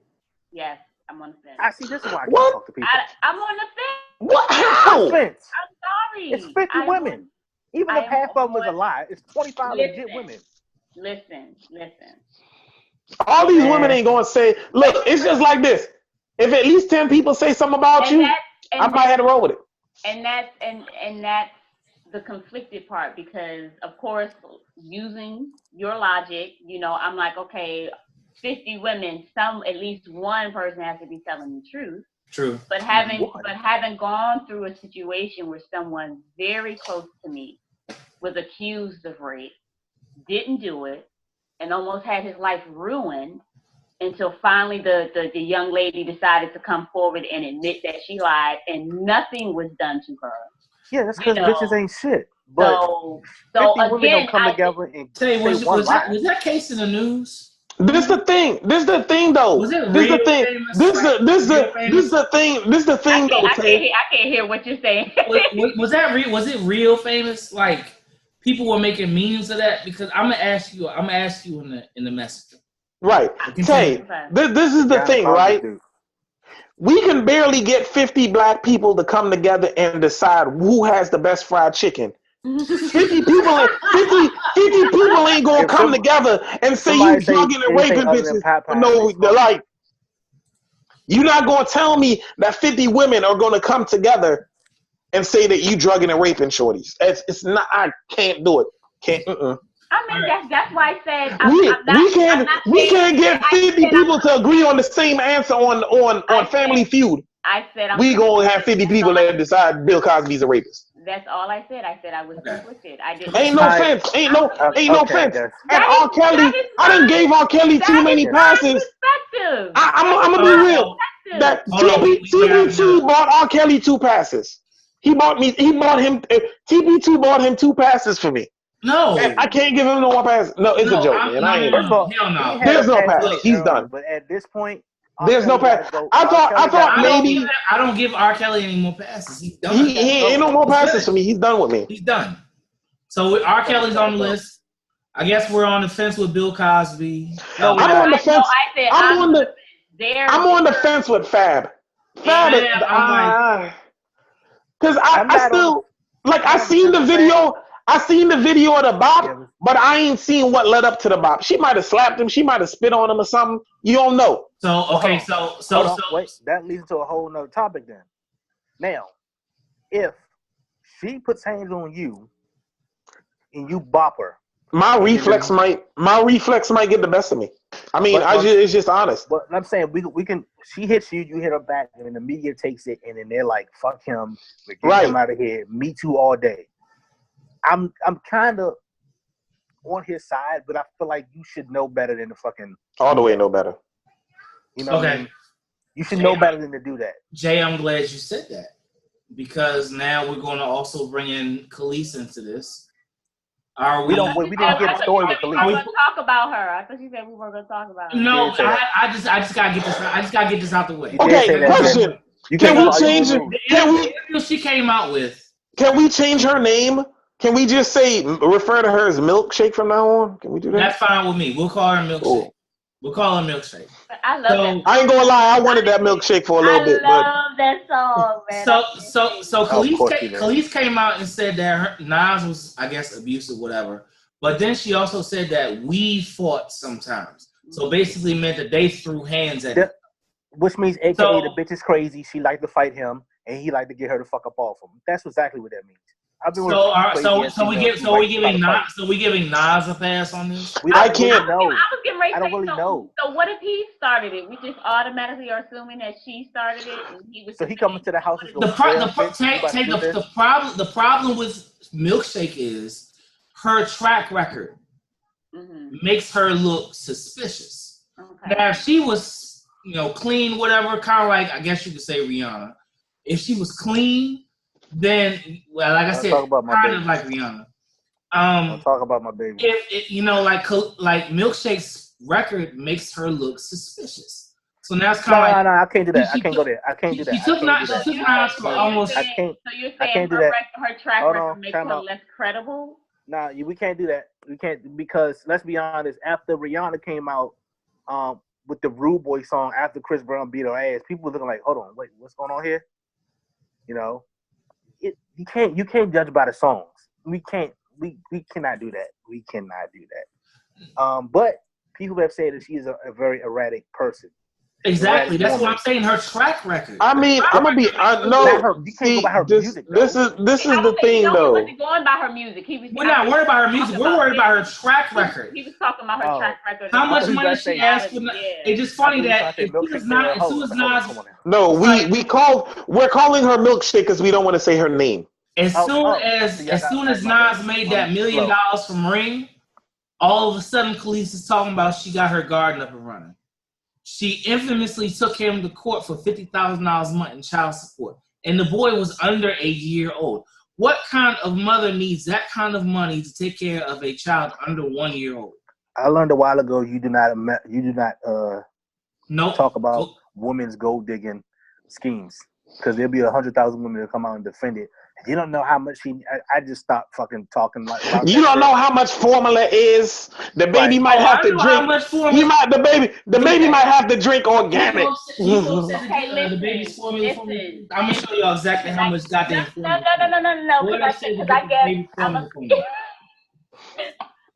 Yes, I'm on the fence. I see. This is why I can't talk to people. I'm on the fence. What? How? Fence. I'm sorry. It's 50 women. Even if half of them is a lie, it's 25 legit Listen. women. Listen. All these women ain't gonna say. Look, it's just like this. If at least 10 people say something about you, I might have to roll with it. And that's the conflicted part, because of course, using your logic, you know, I'm like, okay, 50 women, at least one person has to be telling the truth. True. But having gone through a situation where someone very close to me was accused of rape, didn't do it, and almost had his life ruined until finally the young lady decided to come forward and admit that she lied, and nothing was done to her. Yeah, that's because bitches ain't shit. But so 50 again, women don't come together and say one lie. Was that case in the news? This is the thing. This is the thing, though. Was it this real the thing. famous? This is the thing. This is the thing, though. I can't hear what you're saying. Was that real? Was it real famous? Like people were making memes of that? Because I'm gonna ask you in the message. Right. Tay, this is the thing, right? We can barely get 50 black people to come together and decide who has the best fried chicken. 50 people ain't gonna come together and say you drugging and raping bitches. No, like, you're not gonna tell me that 50 women are gonna come together and say that you drugging and raping shorties. It's not. I can't do it. Can't. I mean, that's why I said we can't get 50 people to agree on the same answer on Family Feud. I said we gonna have 50 people that decide Bill Cosby's a rapist. That's all I said. I said I was conflicted. I didn't. Ain't no offense. Ain't no offense. And R. Kelly, I done gave R. Kelly too many passes. I'm gonna be real. That TB2 bought R. Kelly 2 passes. TB2 bought him 2 passes for me. No, and I can't give him no more pass. No, it's a joke, man. Hell no. There's no pass. He's done. But at this point, there's no pass. I thought maybe I don't give R. Kelly any more passes. He's done. He ain't no more passes for me. He's done with me. He's done. So R. Kelly's on the list. I guess we're on the fence with Bill Cosby. I'm on the fence. I'm on the fence with Fab. Fab, because I still like. I seen the video. I seen the video of the bop, but I ain't seen what led up to the bop. She might have slapped him. She might have spit on him or something. You don't know. So okay, so wait, that leads to a whole nother topic then. Now, if she puts hands on you and you bop her, my reflex might get the best of me. I mean, it's just honest. But I'm saying we can. She hits you, you hit her back, and then the media takes it, and then they're like, "Fuck him, we're getting him out of here." Me too, all day. I'm kind of on his side, but I feel like you should know better than to fucking all the way know better. You know, what I mean? You should know better than to do that. Jay, I'm glad you said that because now we're going to also bring in Khalees into this. We didn't get a story with Khalees. We were going to talk about her. I thought you said we weren't going to talk about her. No, I just gotta get this. I just gotta get this out the way. Okay, question. Can we change it? She came out with. Can we change her name? Can we just refer to her as Milkshake from now on? Can we do that? That's fine with me. We'll call her Milkshake. Cool. We'll call her Milkshake. I love that. I ain't gonna lie. I wanted that milkshake for a little bit. I love that song, man. So Khalees came out and said that Nas was, I guess, abusive, whatever. But then she also said that we fought sometimes. So basically meant that they threw hands at him. Which means, AKA, the bitch is crazy. She liked to fight him, and he liked to get her to fuck up off him. That's exactly what that means. So we giving Nas a pass on this? I can't know. I don't really know. So what if he started it? We just automatically are assuming that she started it, and he was. So he coming to the house. The problem with Milkshake is her track record makes her look suspicious. Okay. Now, if she was, clean, whatever, kind of like I guess you could say Rihanna. If she was clean. Then, well, like I said, kind of like Rihanna. I'll talk about my baby. Like Milkshake's record makes her look suspicious. So now it's kind of like no, I can't do that. I can't go there. I can't do that. She took Nas for almost. So you're saying her track record makes her less credible? Nah, we can't do that. We can't because let's be honest. After Rihanna came out, with the Rude Boy song, after Chris Brown beat her ass, people were looking like, hold on, wait, what's going on here? You can't judge by the songs. we cannot do that. We cannot do that. But people have said that she is a very erratic person. Exactly. That's what I'm saying. Her track record. I mean, I'm gonna be no. You can't go by her music. This is the thing, though. He wasn't going by her music. We're not worried about her music. We're worried about her track record. He was talking about her track record. How much money she asked for? It's just funny that as soon as Nas. No, we're calling her milkshake because we don't want to say her name. As soon as Nas made that $1 million from Ring, all of a sudden Khalees is talking about she got her garden up and running. She infamously took him to court for $50,000 a month in child support. And the boy was under a year old. What kind of mother needs that kind of money to take care of a child under 1 year old? I learned a while ago you do not talk about women's gold digging schemes. Because there'll be 100,000 women that come out and defend it. You don't know how much I just stopped fucking talking like. You don't know how much formula is. The baby might have to drink. The baby might have to drink organic. The baby's formula. I'm gonna show y'all exactly how much goddamn formula. No.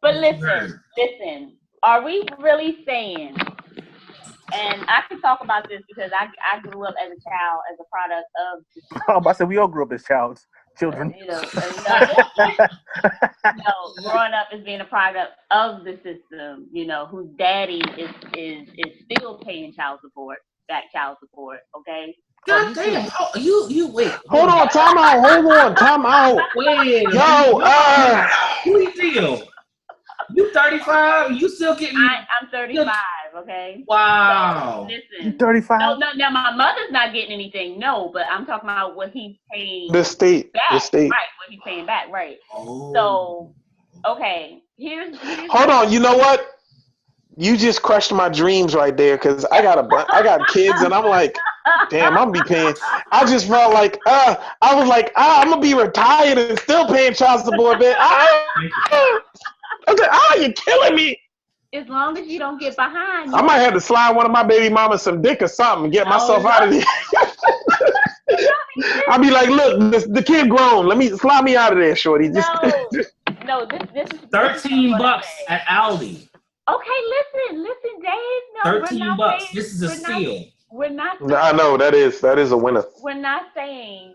But listen. Are we really saying? And I can talk about this because I grew up as a child as a product of. I said we all grew up as children. Growing up as being a product of the system. Whose daddy is still paying child support. Okay. God damn! You wait. Hold on, time out. Wait. Yo, who you deal? You 35? You still getting? I'm 35. Okay. Wow. So, listen. You 35? No. My mother's not getting anything. No, but I'm talking about what he's paying. The state. Back, the state. Right. What he's paying back. Right. Oh. So, okay. Here's Hold on. You know what? You just crushed my dreams right there because I got kids and I'm like, damn, I'm gonna be paying. I just felt like, I was like, I'm gonna be retired and still paying child support, man. You're killing me. As long as you don't get behind. I might have to slide one of my baby mamas some dick or something and get myself out of here. I'll be like, look, the kid grown. Let me slide me out of there, shorty. No, this is $13 at Aldi. Okay, listen, Dave. No, $13. This is a steal. We're not. I know that is a winner. We're not saying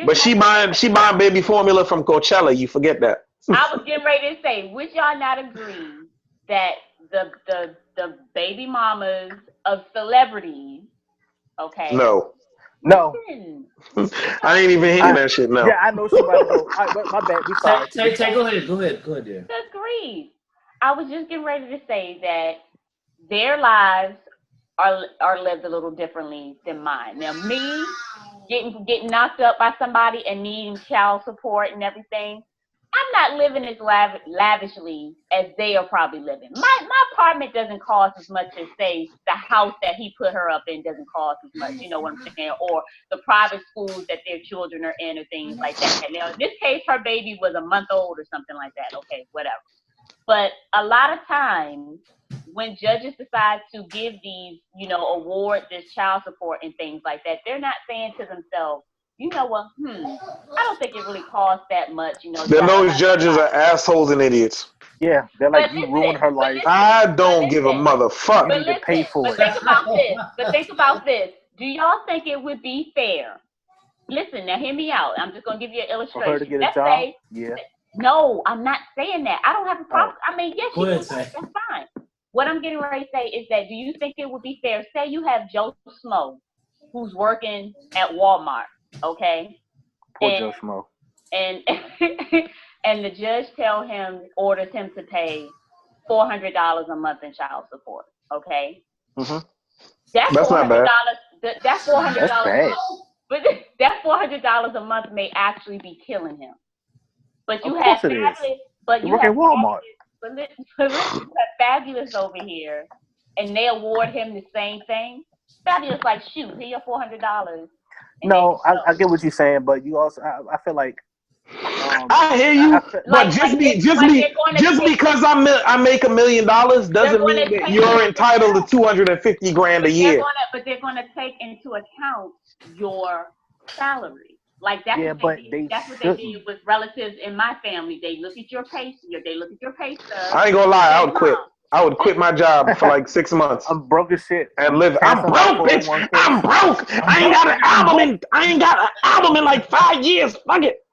but she buying baby formula from Coachella. You forget that. I was getting ready to say, would y'all not agree that the baby mamas of celebrities, okay? No. I ain't even hearing that shit. No. Yeah, I know somebody. My bad. We sorry. Go ahead, dear. Good grief. I was just getting ready to say that their lives are lived a little differently than mine. Now, me getting knocked up by somebody and needing child support and everything, I'm not living as lavishly as they are probably living. My apartment doesn't cost as much as, say, the house that he put her up in doesn't cost as much, you know what I'm saying? Or the private schools that their children are in or things like that. Now, in this case, her baby was a month old or something like that. Okay, whatever. But a lot of times when judges decide to give these, award this child support and things like that, they're not saying to themselves, you know what, I don't think it really costs that much, Then those judges are assholes and idiots. Yeah, they're like, you ruined her life. I don't give a motherfucker. You need to pay for it. Think about this. Do y'all think it would be fair? Listen, now hear me out. I'm just going to give you an illustration. For her to get a job? Yeah. No, I'm not saying that. I don't have a problem. I mean, yes, that's fine. What I'm getting ready to say is that, do you think it would be fair? Say you have Joe Smo, who's working at Walmart, okay? Poor Joe Smo. And the judge orders him to pay $400 a month in child support, okay? Mm-hmm. That's not bad. That's $400. That's bad. But that $400 a month may actually be killing him. But you have fabulous. But you work at Walmart. But you have Fabulous over here, and they award him the same thing. Fabulous, like, shoot, here your $400. No, I get what you're saying, but you also, I feel like. I hear you, but just because I make $1 million doesn't mean that you're entitled to $250,000 a year. But they're going to take into account your salary. Like that's Yeah, what but they did. they That's what they shouldn't. did with relatives in my family. They look at your pay. They look at your pay stub. I ain't gonna lie, I would quit. Mom, I would quit my job for like 6 months I'm broke as shit. and live. I'm Cancel my broke, bitch. 401k. I'm broke. I ain't got an album in. I ain't got an album in like 5 years. Fuck it.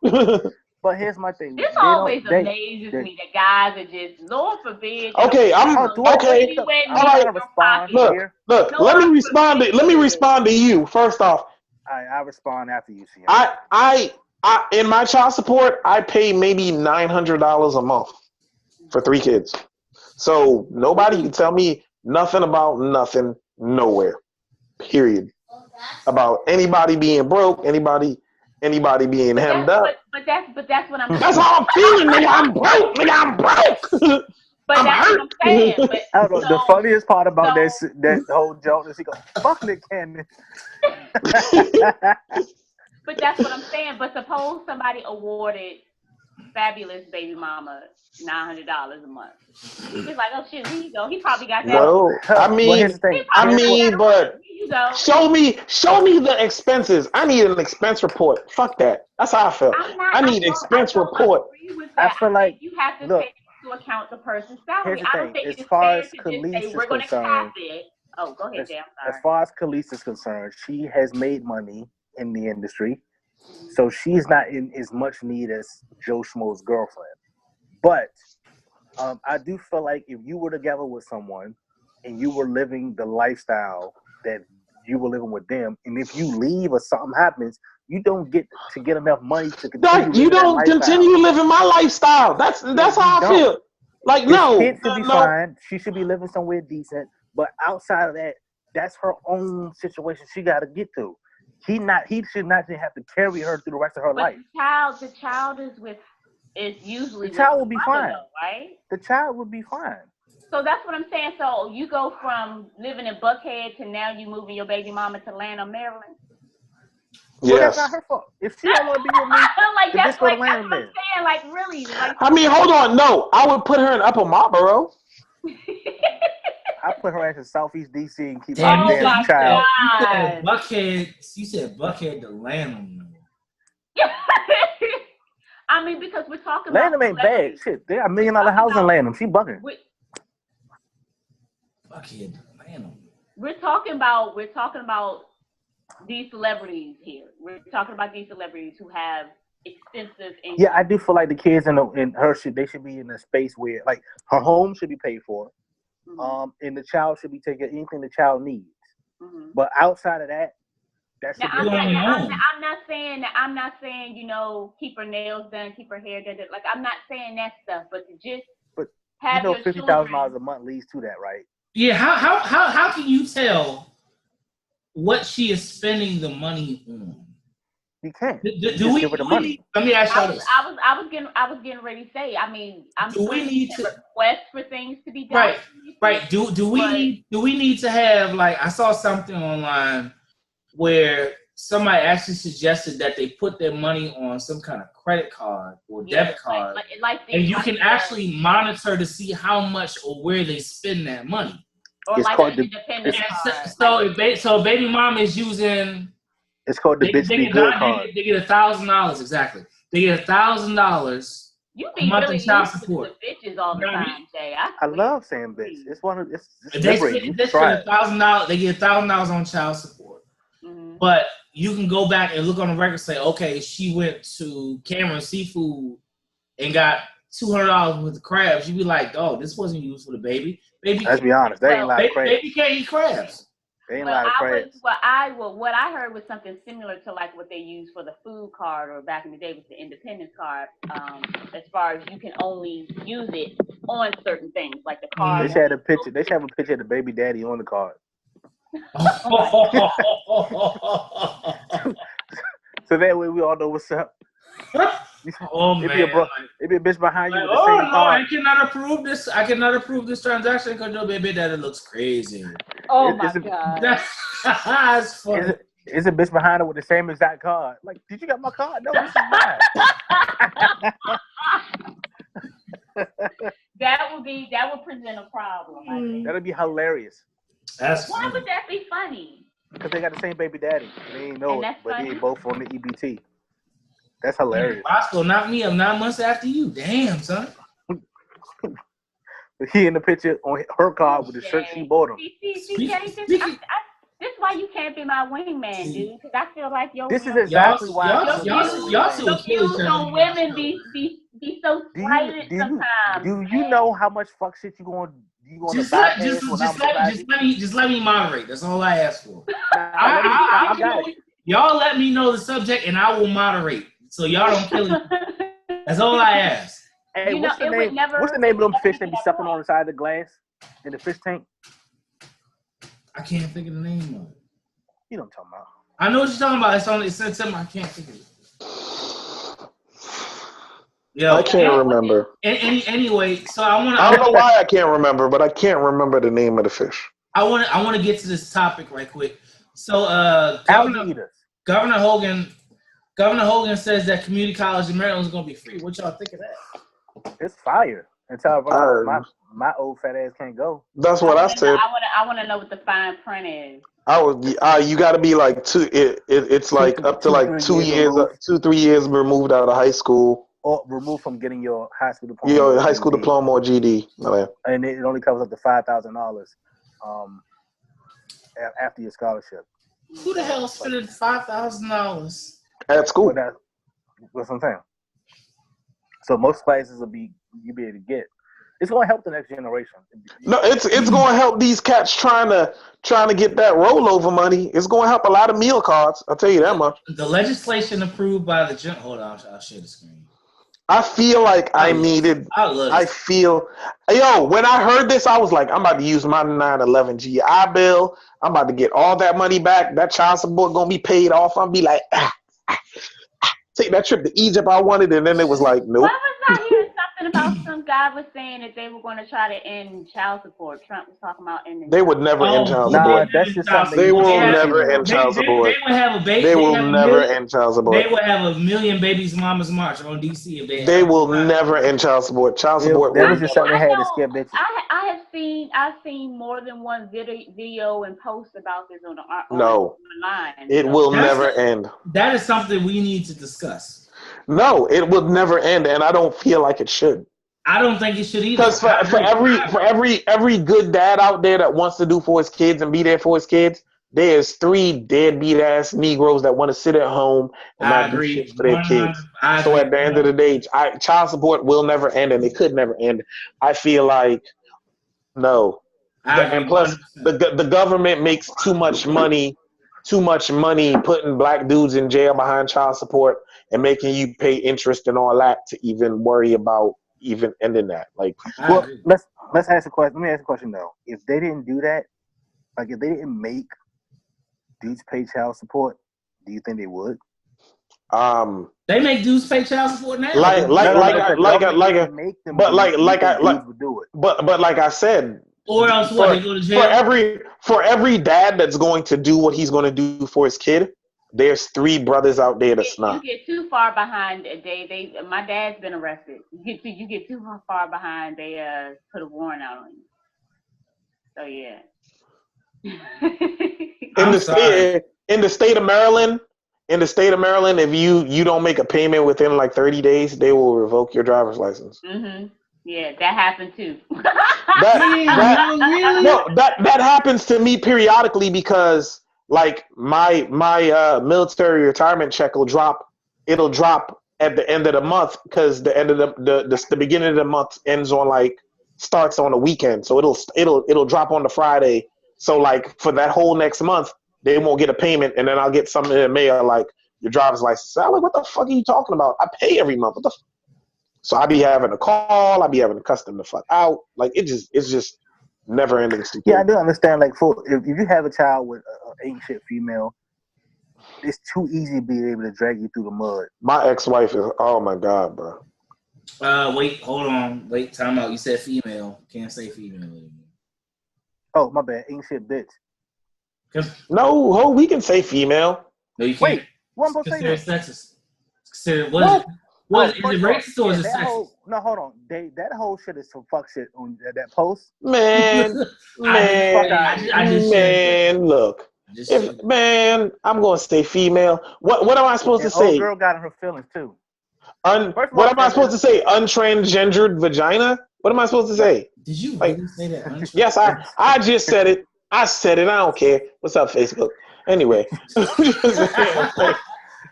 But here's my thing. this They always don't. amazes me that guys are just, Lord forbid. Okay, I'm okay. All right. respond Look, here? look. No, Let me I'm respond. Let me respond to you first off. I respond after you, see. I in my child support, I pay maybe $900 a month for 3 kids. So nobody can tell me nothing about nothing nowhere. Period. About anybody being broke, anybody being hemmed up. But that's what I'm saying. That's how I'm feeling, nigga. I'm broke, nigga. I'm broke. But I'm that's hurt. what I'm saying. But I don't know. The funniest part about so- that whole joke is he goes, "Fuck Nick Cannon." But that's what I'm saying. But suppose somebody awarded Fabulous Baby Mama $900 a month. He's like, oh shit, here you go. He probably got that. Well, I mean, but show me the expenses. I need an expense report. Fuck that. That's how I feel. I need expense report. I feel like you have to take into account the person's salary. I don't think as it's far fair as to Khalees just say we're going to cap it. Oh, go ahead, Jay. I'm sorry. As far as Khalees is concerned, she has made money in the industry, so she's not in as much need as Joe Schmo's girlfriend. But I do feel like if you were together with someone and you were living the lifestyle that you were living with them, and if you leave or something happens, you don't get enough money to continue. You don't continue living my lifestyle. That's how I feel. Like His kids should be no. fine. She should be living somewhere decent. But outside of that, that's her own situation she got to get to. He should not have to carry her through the rest of her life. The child is usually the child will be fine, though, right? The child would be fine. So that's what I'm saying. So you go from living in Buckhead to now you moving your baby mama to Lanham, Maryland. Yes. Well, that's not her fault. If she don't want to be with me, like then that's just go to like that's Lanham what I'm saying. Like really, like I mean, hold on. No, I would put her in Upper Marlboro. I put her in Southeast DC and keep Damn, my damn child. You said Buckhead to Lanham. I mean, because we're talking Lanham about ain't bad. Shit, they got $1 million house in Lanham. She bugging. Buckhead to Lanham. We're talking about these celebrities here. We're talking about these celebrities who have extensive income. Yeah, I do feel like the kids in her they should be in a space where like her home should be paid for, and the child should be taking anything the child needs. Mm-hmm. But outside of that, that's I'm not saying keep her nails done, keep her hair done. Like I'm not saying that stuff, but to just have $50,000 a month leads to that, right? Yeah. How can you tell what she is spending the money on? You can't. Do we give her the money? Let me ask you this. I was getting ready to say. I mean, do we need to request for things to be done? Right. Do we need to have, like, I saw something online where somebody actually suggested that they put their money on some kind of credit card or debit card, and you can actually monitor to see how much or where they spend that money. Or it's like an independent card. So baby mom is using. It's called the Bitch Be Good card. They get $1,000 exactly. They get $1,000 a month in child support. Bitches all the time, Jay. I love saying bitch. It's one of it's they spend $1,000. They get $1,000 on child support. Mm-hmm. But you can go back and look on the record and say, okay, she went to Cameron Seafood and got $200 worth of crabs. You'd be like, oh, this wasn't used for the baby. Let's be honest, they ain't allowed to crabs. Baby can't eat crabs. They ain't allowed to crabs. What I heard was something similar to like what they used for the food card, or back in the day with the independence card. As far as you can only use it on certain things, like the card. They should have a picture. They should have a picture of the baby daddy on the card. So that way we all know what's up. Oh man! It'd be a bitch behind you with the oh same no, card. I cannot approve this. I cannot approve this transaction because your baby daddy looks crazy. Oh my god! That's funny. It's a bitch behind her with the same exact card. Like, did you get my card? No, this is mine. That would present a problem. I think. That'd be hilarious. Why would that be funny? Because they got the same baby daddy. They ain't know it, but they both on the EBT. That's hilarious. Bosco knocked me up 9 months after you. Damn, son. He in the picture on her card with the shirt she bought him. This is why you can't be my wingman, dude. Because I feel like this is exactly why y'all two views on women be so slighted sometimes. Do you know how much fuck shit you going just let me moderate. That's all I ask for. Y'all let me know the subject and I will moderate. So y'all don't kill it. That's all I ask. Hey, what's the name of them fish that be sucking on the side of the glass in the fish tank? I can't think of the name of it. You know what I'm talking about. I know what you're talking about. It's something I can't think of it. Yo, I can't remember. Anyway, so I don't know why I can't remember, but I can't remember the name of the fish. I want to get to this topic right quick. So Governor Hogan says that community college in Maryland is going to be free. What y'all think of that? It's fire. Until my old fat ass can't go. That's what I said. I want to know what the fine print is. You got to be like it's like up to like 3 years removed out of high school. Or removed from getting your high school diploma. Your high school diploma or GD. And it only covers up to $5,000 after your scholarship. Who the hell spending $5,000 at school? That's what I'm saying. So most classes you'll be able to get. It's going to help the next generation. No, it's going to help these cats trying to get that rollover money. It's going to help a lot of meal cards. I'll tell you that much. The legislation approved by the hold on, I'll share the screen. I feel like when I heard this, I was like, I'm about to use my 9/11 GI Bill. I'm about to get all that money back. That child support going to be paid off. I'll be like, take that trip to Egypt I wanted, and then it was like, nope. Why was I hearing something about some guy was saying that they were going to try to end child support? Trump was talking about ending. They would never end child support. That's just something. They will never end child support. They would have a baby. They will never end child support. They would have a million babies mamas march on DC if they will never end child support. Child support. That was just something they had to scare bitches. I've seen more than one video and post about this online. It will never end. That is something we need to discuss. No, it will never end, and I don't feel like it should. I don't think it should either. Because for every good dad out there that wants to do for his kids and be there for his kids, there's 3 deadbeat ass Negroes that want to sit at home and not do shit for their kids. So at the end of the day, child support will never end, and it could never end. I feel like no. And plus, the government makes too much money putting black dudes in jail behind child support and making you pay interest and all that to even worry about even ending that. Like, well, let's ask a question. Let me ask a question though. If they didn't do that, like if they didn't make dudes pay child support, do you think they would? They make dudes pay child support now. But like I said, or else they go to jail. For every dad that's going to do what he's going to do for his kid, there's 3 brothers out there that's not. You get too far behind. My dad's been arrested. You get too far behind. They put a warrant out on you. So yeah. In the state of Maryland, if you don't make a payment within like 30 days, they will revoke your driver's license. Mm-hmm. Yeah, that happened too. that happens to me periodically because like my military retirement check will drop. It'll drop at the end of the month because the end of the beginning of the month starts on a weekend, so it'll drop on the Friday. So like for that whole next month, they won't get a payment, and then I'll get something in the mail like your driver's license. I'm like, what the fuck are you talking about? I pay every month. What the So I be having to call. I be having to cuss them the fuck out. Like it's just never ending stupid. Yeah, I do understand. Like, if you have a child with an ancient female, it's too easy to be able to drag you through the mud. My ex-wife is. Oh my god, bro. Wait, hold on. Wait, time out. You said female. Can't say female anymore. Oh, my bad. Ancient bitch. No, we can say female. No, you can't. Wait, what am I supposed to say? Sexist. Consider what? Is it racist or is it sexist? No, hold on. That whole shit is some fuck shit on that post. Man, look. If man, I'm gonna say female. What am I supposed to say? Old girl got in her feelings too. What am I supposed to say? Untransgendered vagina? What am I supposed to say? Did you really say that? Yes, I just said it. I said it. I don't care. What's up, Facebook? Anyway.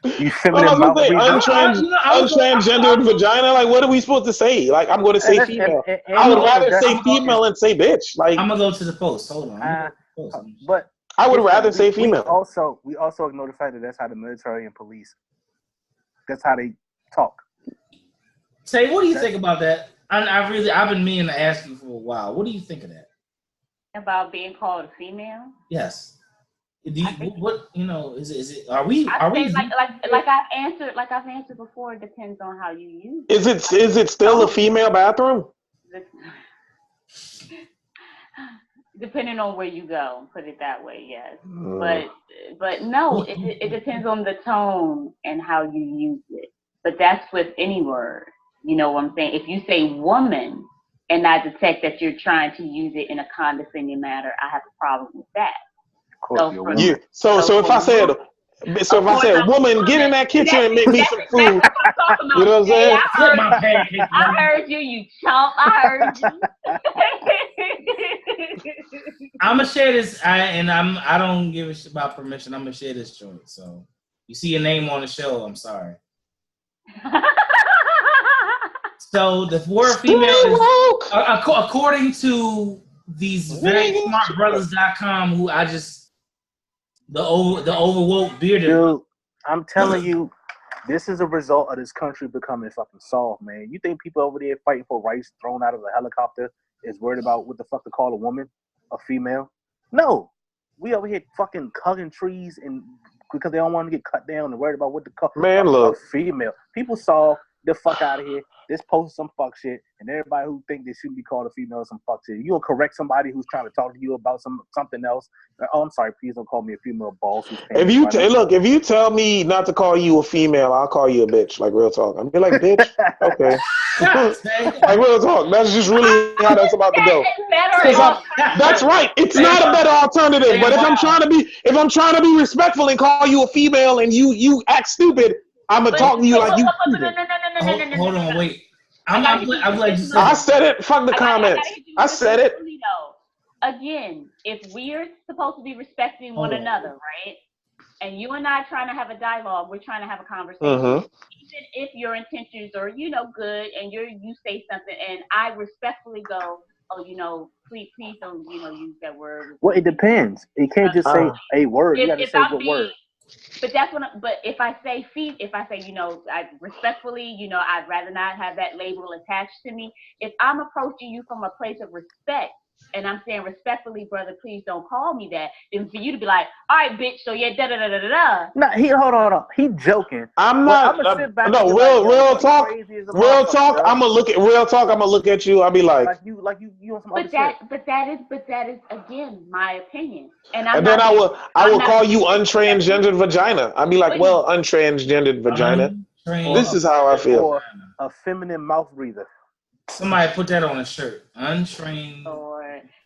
You feminine mouth breather. Untransgendered vagina. Like, what are we supposed to say? Like, I'm going to say female. I would rather say female and say bitch. Like, I'm gonna go to the post. Hold on. But I would rather say female. We also ignore the fact that that's how the military and police. That's how they talk. Say, what do you think about that? I've been meaning to ask you for a while. What do you think of that? About being called a female? Yes. Do you, what you know? Is it? Are we? Like I've answered before. It depends on how you use it. Is it still a female bathroom? Depending on where you go, put it that way. Yes, but no. It depends on the tone and how you use it. But that's with any word. You know what I'm saying? If you say woman and I detect that you're trying to use it in a condescending manner, I have a problem with that. So if I said, woman, get in that kitchen and make me some food. You know what I'm saying? I heard you, you chump. I heard you. I'm gonna share this, I don't give a shit about permission. I'm gonna share this joint. So you see your name on the show. I'm sorry. So the word female is, according to these very smartbrothers.com, who I just the overwoke bearded. Dude, I'm telling you, this is a result of this country becoming fucking soft, man. You think people over there fighting for rights thrown out of a helicopter is worried about what the fuck to call a woman, a female? No. We over here fucking cutting trees and because they don't want to get cut down and worried about what to call a female. People saw the fuck out of here. This posted some fuck shit, and everybody who think they shouldn't be called a female is some fuck shit. You'll correct somebody who's trying to talk to you about something else. Oh, I'm sorry, please don't call me a female boss. If you tell me not to call you a female, I'll call you a bitch. Like real talk. I'm be like, bitch. Okay. Like real talk. That's just really how that's about to go. That's right. It's not a better alternative. But if I'm trying to be respectful and call you a female and you act stupid, I'm gonna talk to you like you. Hold on, wait. I'm like, I said it. Fuck the comments. I said it. Again, if we're supposed to be respecting one another, right? And you and I are trying to have a dialogue, we're trying to have a conversation. Mm-hmm. Even if your intentions are, good, and you say something, and I respectfully go, oh, please don't, use that word. Well, it depends. You can't just say a word. You got to say what word. But that's what. But if I say, I respectfully, I'd rather not have that label attached to me. If I'm approaching you from a place of respect, and I'm saying respectfully, brother, please don't call me that. Then for you to be like, all right, bitch, so yeah, da da da da da. No, hold on. He joking. I'm not. I'm gonna sit back. No, real talk. Real talk. I'm gonna look at real talk. I'm gonna look at you. I'll be like you on some other shit. But that is again my opinion. And then I will call you untransgendered vagina. I'll be like, well, untransgendered vagina. This is how I feel. Or a feminine mouth breather. Somebody put that on a shirt. Untrained.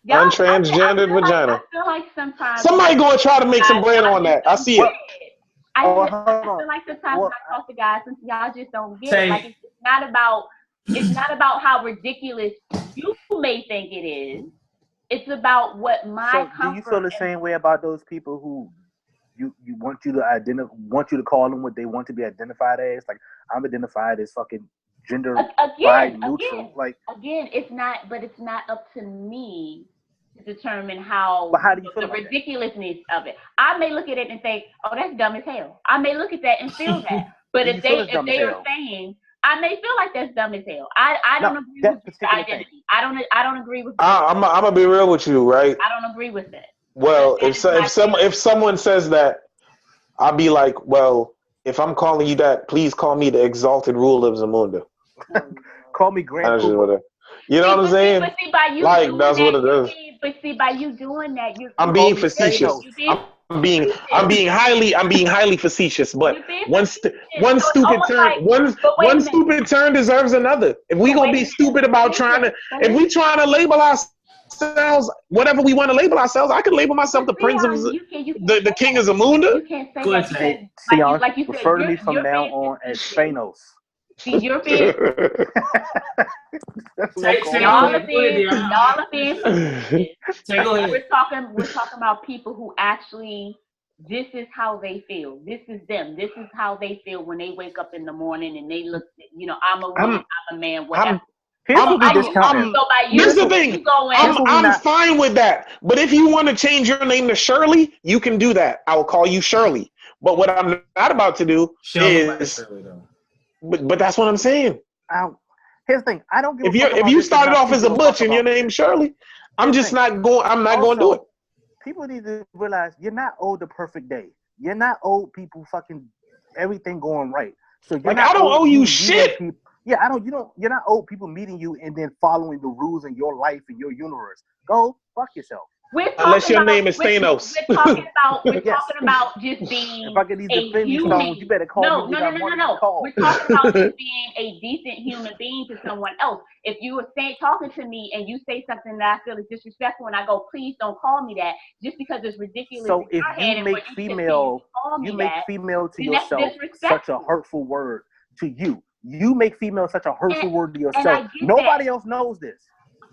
Untransgendered vagina. I feel like sometimes somebody gonna try to make some bread on that. I see it. I feel like sometimes when I talk to guys, since y'all just don't get it. Like it's not about how ridiculous you may think it is. It's about what my comfort. Do you feel the same way about those people who you want you to call them what they want to be identified as? Like I'm identified as fucking gender neutral. It's not up to me to determine how do you feel the ridiculousness of it. I may look at it and say, oh, that's dumb as hell. I may look at that and feel that. But if they are saying, I may feel like that's dumb as hell. I don't agree with the identity. I don't agree with that. I'm gonna be real with you, right? I don't agree with that. Well, if someone says that, I'll be like, well, if I'm calling you that, please call me the exalted ruler of Zamunda. Call me Grand. You know what I'm saying? But see, by you like that's what it is. But see, by you doing that, I'm being facetious. I'm being highly facetious. But one stupid turn deserves another. If we gonna be stupid about trying to label ourselves ourselves whatever we want to label ourselves. I can label myself the Prince of the King of Zamunda. You can't say Go that. ahead, Like you said, refer to me from you're now being on as facetious. Thanos. See, you're being y'all are being facetious. Go ahead. We're talking about people who actually, this is how they feel. This is them. This is how they feel when they wake up in the morning and they look, I'm a woman, I'm a man, whatever. Here's the thing. I'm fine with that. But if you want to change your name to Shirley, you can do that. I will call you Shirley. But what I'm not about to do is Shirley, though. But that's what I'm saying. Here's the thing. I don't give if you started off as a butch and your name's Shirley, I'm not going to do it. People need to realize you're not owed the perfect day. You're not owed people fucking everything going right. So you're I don't owe you shit. Yeah, you're not owed people meeting you and then following the rules in your life and your universe. Go fuck yourself. Unless your name is Thanos. We're talking about just being if I get these Infinity Stones, you better call me. No. We're talking about just being a decent human being to someone else. If you were talking to me and you say something that I feel is disrespectful and I go, please don't call me that, just because it's ridiculous. So if you make female to yourself such a hurtful word to you. You make female such a hurtful word to yourself. Nobody else knows this.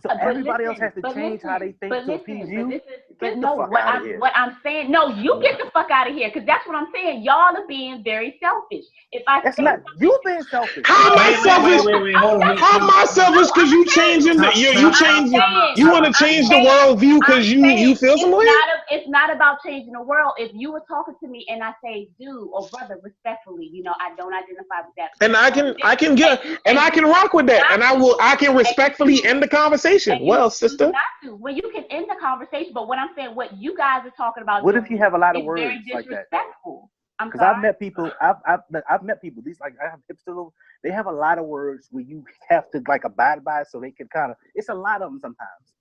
So everybody else has to change how they think to appease you. What I'm saying, no, you get the fuck out of here, because that's what I'm saying. Y'all are being very selfish. That's not you being selfish. How am I selfish? Hold on. How am I selfish? Because you changing you want to change the world view because you feel some way? It's not about changing the world. If you were talking to me and I say, dude or brother, respectfully, I don't identify with that. And I can rock with that, and I can respectfully end the conversation. Well, sister. Well, you can end the conversation, but what I'm saying, what you guys are talking about. What if you have a lot of words like that? Because I've met people. I've met people. These I have hipsters. They have a lot of words where you have to abide by, so they can kind of. It's a lot of them sometimes.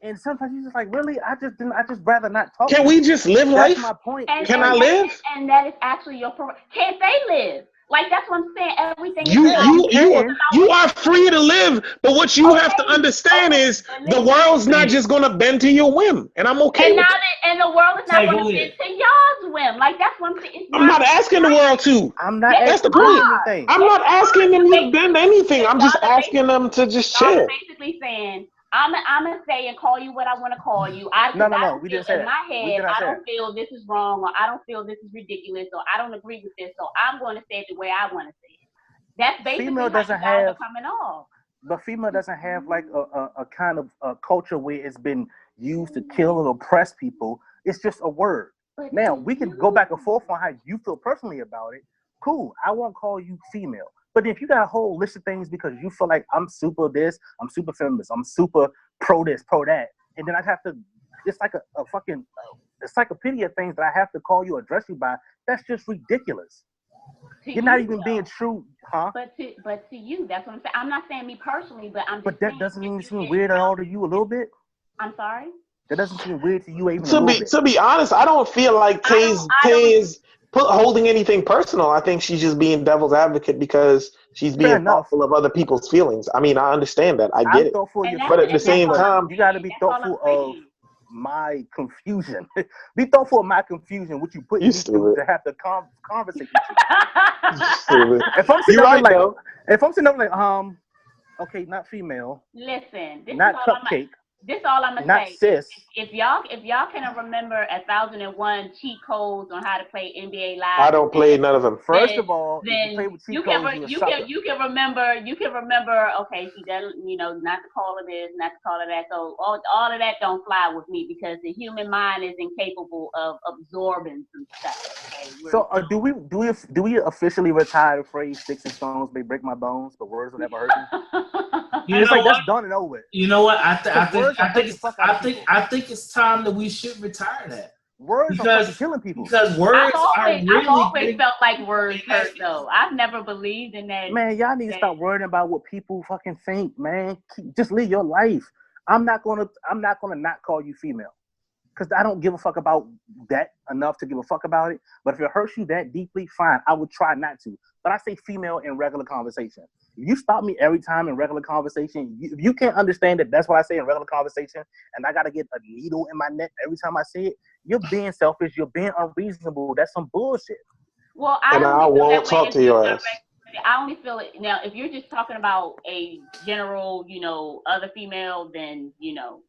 And sometimes you're just like, really? I just rather not talk. Can we just live life? That's my point. Can I live? And that is actually your problem. Can't they live? That's what I'm saying. Everything you are free to live, but what you have to understand is the world's not just gonna bend to your whim, and I'm okay with that. And the world is not gonna bend to y'all's whim. That's what I'm saying. I'm not asking the world to. I'm not. That's the point. I'm not asking them to bend anything. I'm just asking them to just chill. I'm basically saying, I'm gonna say and call you what I want to call you. No. We didn't say that. In my head, I don't feel this is wrong, or I don't feel this is ridiculous, or I don't agree with this. So I'm going to say it the way I want to say it. That's basically how you guys are coming off. But female doesn't have a kind of culture where it's been used to kill and oppress people. It's just a word. But now we can go back and forth on how you feel personally about it. Cool. I won't call you female. But if you got a whole list of things because you feel like I'm super this, I'm super feminist, I'm super pro this, pro that, and then I have to, it's like a fucking encyclopedia of things that I have to call you, address you by, that's just ridiculous. You're not even being true, huh? But to you, that's what I'm saying. I'm not saying me personally, but I'm just But that doesn't even seem weird at all to you a little bit? I'm sorry? That doesn't seem weird to you even a little bit. To be honest, I don't feel like Tay is holding anything personal. I think she's just being devil's advocate because she's being thoughtful of other people's feelings. I mean, I understand that. I get it. But at the same time, you got to be thoughtful of my confusion. Be thoughtful of my confusion, what you put me through to have to conversate with you. If I'm sitting up like, okay, not female. Listen, not cupcake. This is all I'm gonna not say. Sis. If y'all can remember 1001 cheat codes on how to play NBA Live, I don't play none of them. First of all, then you can remember. Okay, she doesn't, not to call her this, not to call her that. So all of that don't fly with me because the human mind is incapable of absorbing some stuff. Okay? So do we officially retire the phrase "sticks and stones may break my bones, but words will never hurt me"? It's like that's done and over with. You know what? I think it's time that we should retire that. Words are killing people. Because words I've always felt like words hurt though. I've never believed in that. Man, y'all need to stop worrying about what people fucking think, man. Just live your life. I'm not gonna not call you female. Because I don't give a fuck about that enough to give a fuck about it. But if it hurts you that deeply, fine. I would try not to. But I say female in regular conversation. You stop me every time in regular conversation. You can't understand that. That's what I say in regular conversation, and I gotta get a needle in my neck every time I say it. You're being selfish. You're being unreasonable. That's some bullshit. Well, And I won't talk to your ass. I only feel it now. If you're just talking about a general, other female, then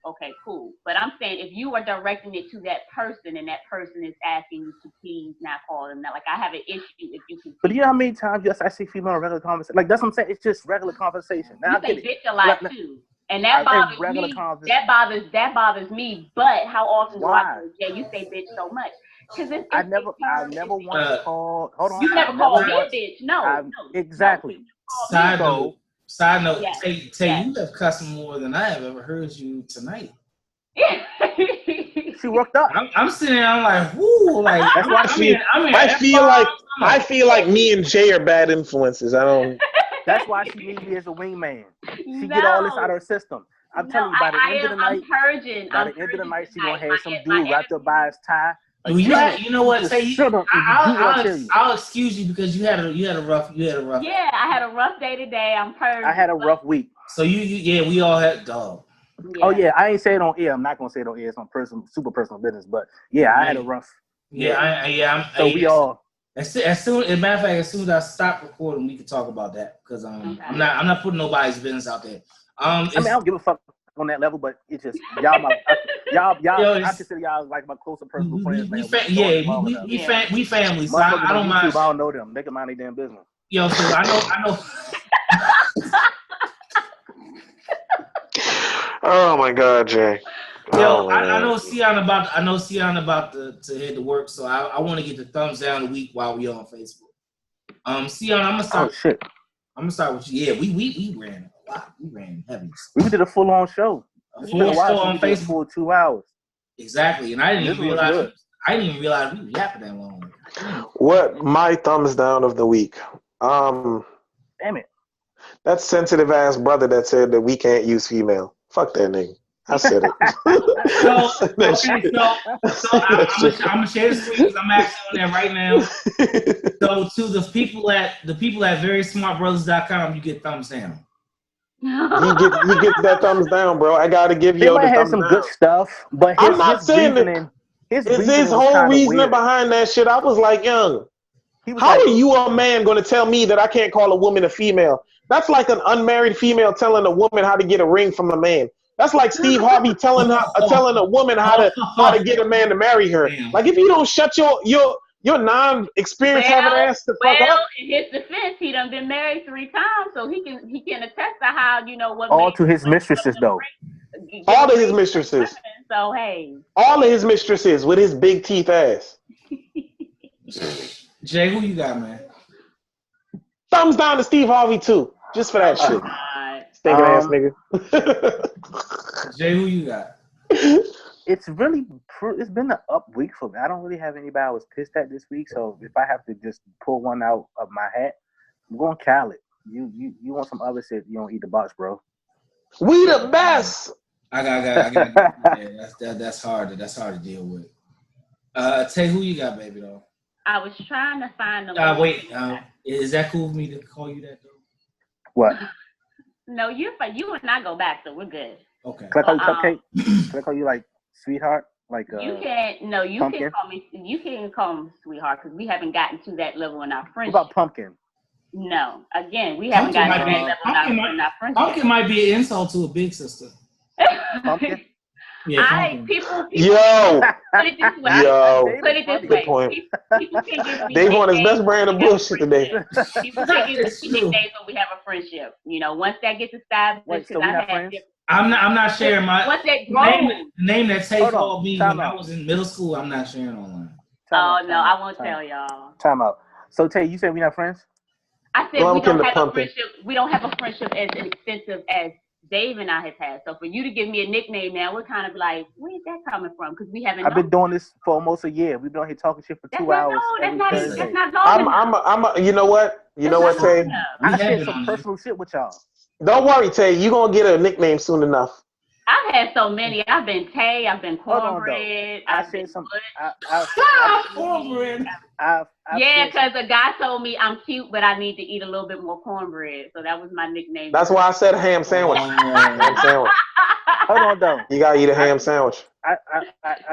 okay, cool. But I'm saying if you are directing it to that person and that person is asking you to please not call them, like I have an issue if you can. But you know how many times I see female in regular conversation? Like that's what I'm saying. It's just regular conversation. Now you say bitch a lot too, and that bothers me. That bothers me. But how often do I go? Yeah, you say bitch so much. I never once called. Hold on. You never called me a bitch. No. Exactly. Side note. Yes. Tay, you have cussed more than I have ever heard you tonight. She worked up. I'm sitting there. I'm like, whoo, like that's why I feel like me and Jay are bad influences. I don't. That's why she needs me as a wingman. She get all this out of her system. I'm telling you, by the end of the night, she's gonna have some dude wrapped up by his tie. Like, you know what? Say I'll excuse you because you had a rough. Yeah, I had a rough day today. I'm purged. I had a rough week. So we all had dog. Yeah. Oh yeah, I ain't say it on air. I'm not gonna say it on air. It's on super personal business. But yeah, I had a rough. We all. As soon as I stop recording, we can talk about that because I'm not putting nobody's business out there. I don't give a fuck on that level, but it's just y'all. I consider y'all like my closer personal friends. We family. So I don't mind. I don't know them. They can mind their damn business. Yo, so I know. Oh my God, Jay. Yo, I know Sion about to head to work, so I want to get the thumbs down a week while we on Facebook. Sion, I'm gonna start. Oh shit. I'm gonna start with you. Yeah, we ran a lot. We ran heavy. We did a full-on show. A full show on Facebook for 2 hours. Exactly, and I didn't even realize we were yapping that long. What my thumbs down of the week? Damn it. That sensitive ass brother that said that we can't use female. Fuck that nigga. I said it. I'm gonna share the screen because I'm actually on there right now. So to the people at verysmartbrothers.com, you get thumbs down. You get that thumbs down, bro. I gotta give you the thumbs down. Some good stuff, but I'm not saying that. His whole reasoning behind that shit. I was like, young, how are you a man going to tell me that I can't call a woman a female? That's like an unmarried female telling a woman how to get a ring from a man. That's like Steve Harvey telling a woman how to get a man to marry her. Like if you don't shut your non-experienced having ass the fuck up. Well, in his defense, he done been married 3 times, so he can attest to how what. All to his mistresses though. All of his mistresses. So hey. All of his mistresses with his big teeth ass. Jay, who you got, man? Thumbs down to Steve Harvey too, just for that shit. Stinking ass nigga. Jay, who you got? It's been an up week for me. I don't really have anybody I was pissed at this week, so if I have to just pull one out of my hat, I'm going Khaled. You want some other shit? You don't eat the box, bro. We the best. I got. That's hard. That's hard to deal with. Tay, who you got, baby though? I was trying to find the. Wait. Is that cool for me to call you that though? What? No, you and I go back, so we're good. Okay. Can I call you Cupcake? Can I call you like sweetheart? Like you can. No, you Pumpkin? can call me. You can call me sweetheart because we haven't gotten to that level in our friendship. What about Pumpkin? No, again, we haven't gotten to that level in our friendship. Pumpkin might be an insult to a big sister. Pumpkin? Yeah, people. Yo. Put it this way. Yo. Put it this Good way. point. People can give me Dave on his best brand of bullshit today. People can give me nicknames when we have a friendship. Once that gets established, so we're not friends? I'm not sharing my once that grows. name that Tay called me when I was in middle school. I'm not sharing online. I won't tell y'all. Time out. So Tay, you said we're not friends? I said we don't have a friendship. We don't have a friendship as extensive as Dave and I have had. So for you to give me a nickname now, we're kind of like, where's that coming from? Because we haven't. I've been doing this for almost a year. We've been on here talking shit for 2 hours. That's not long. You know what? You know what, Tay? I shared some personal shit with y'all. Don't worry, Tay. You're gonna get a nickname soon enough. I've had so many. I've been Tay. I've been Hold on, cornbread. I I've been said some. Butch. Cornbread. I've Yeah, said because a guy told me I'm cute, but I need to eat a little bit more cornbread. So that was my nickname. That's why I said ham sandwich. Ham sandwich. Hold on, though. You gotta eat a ham sandwich.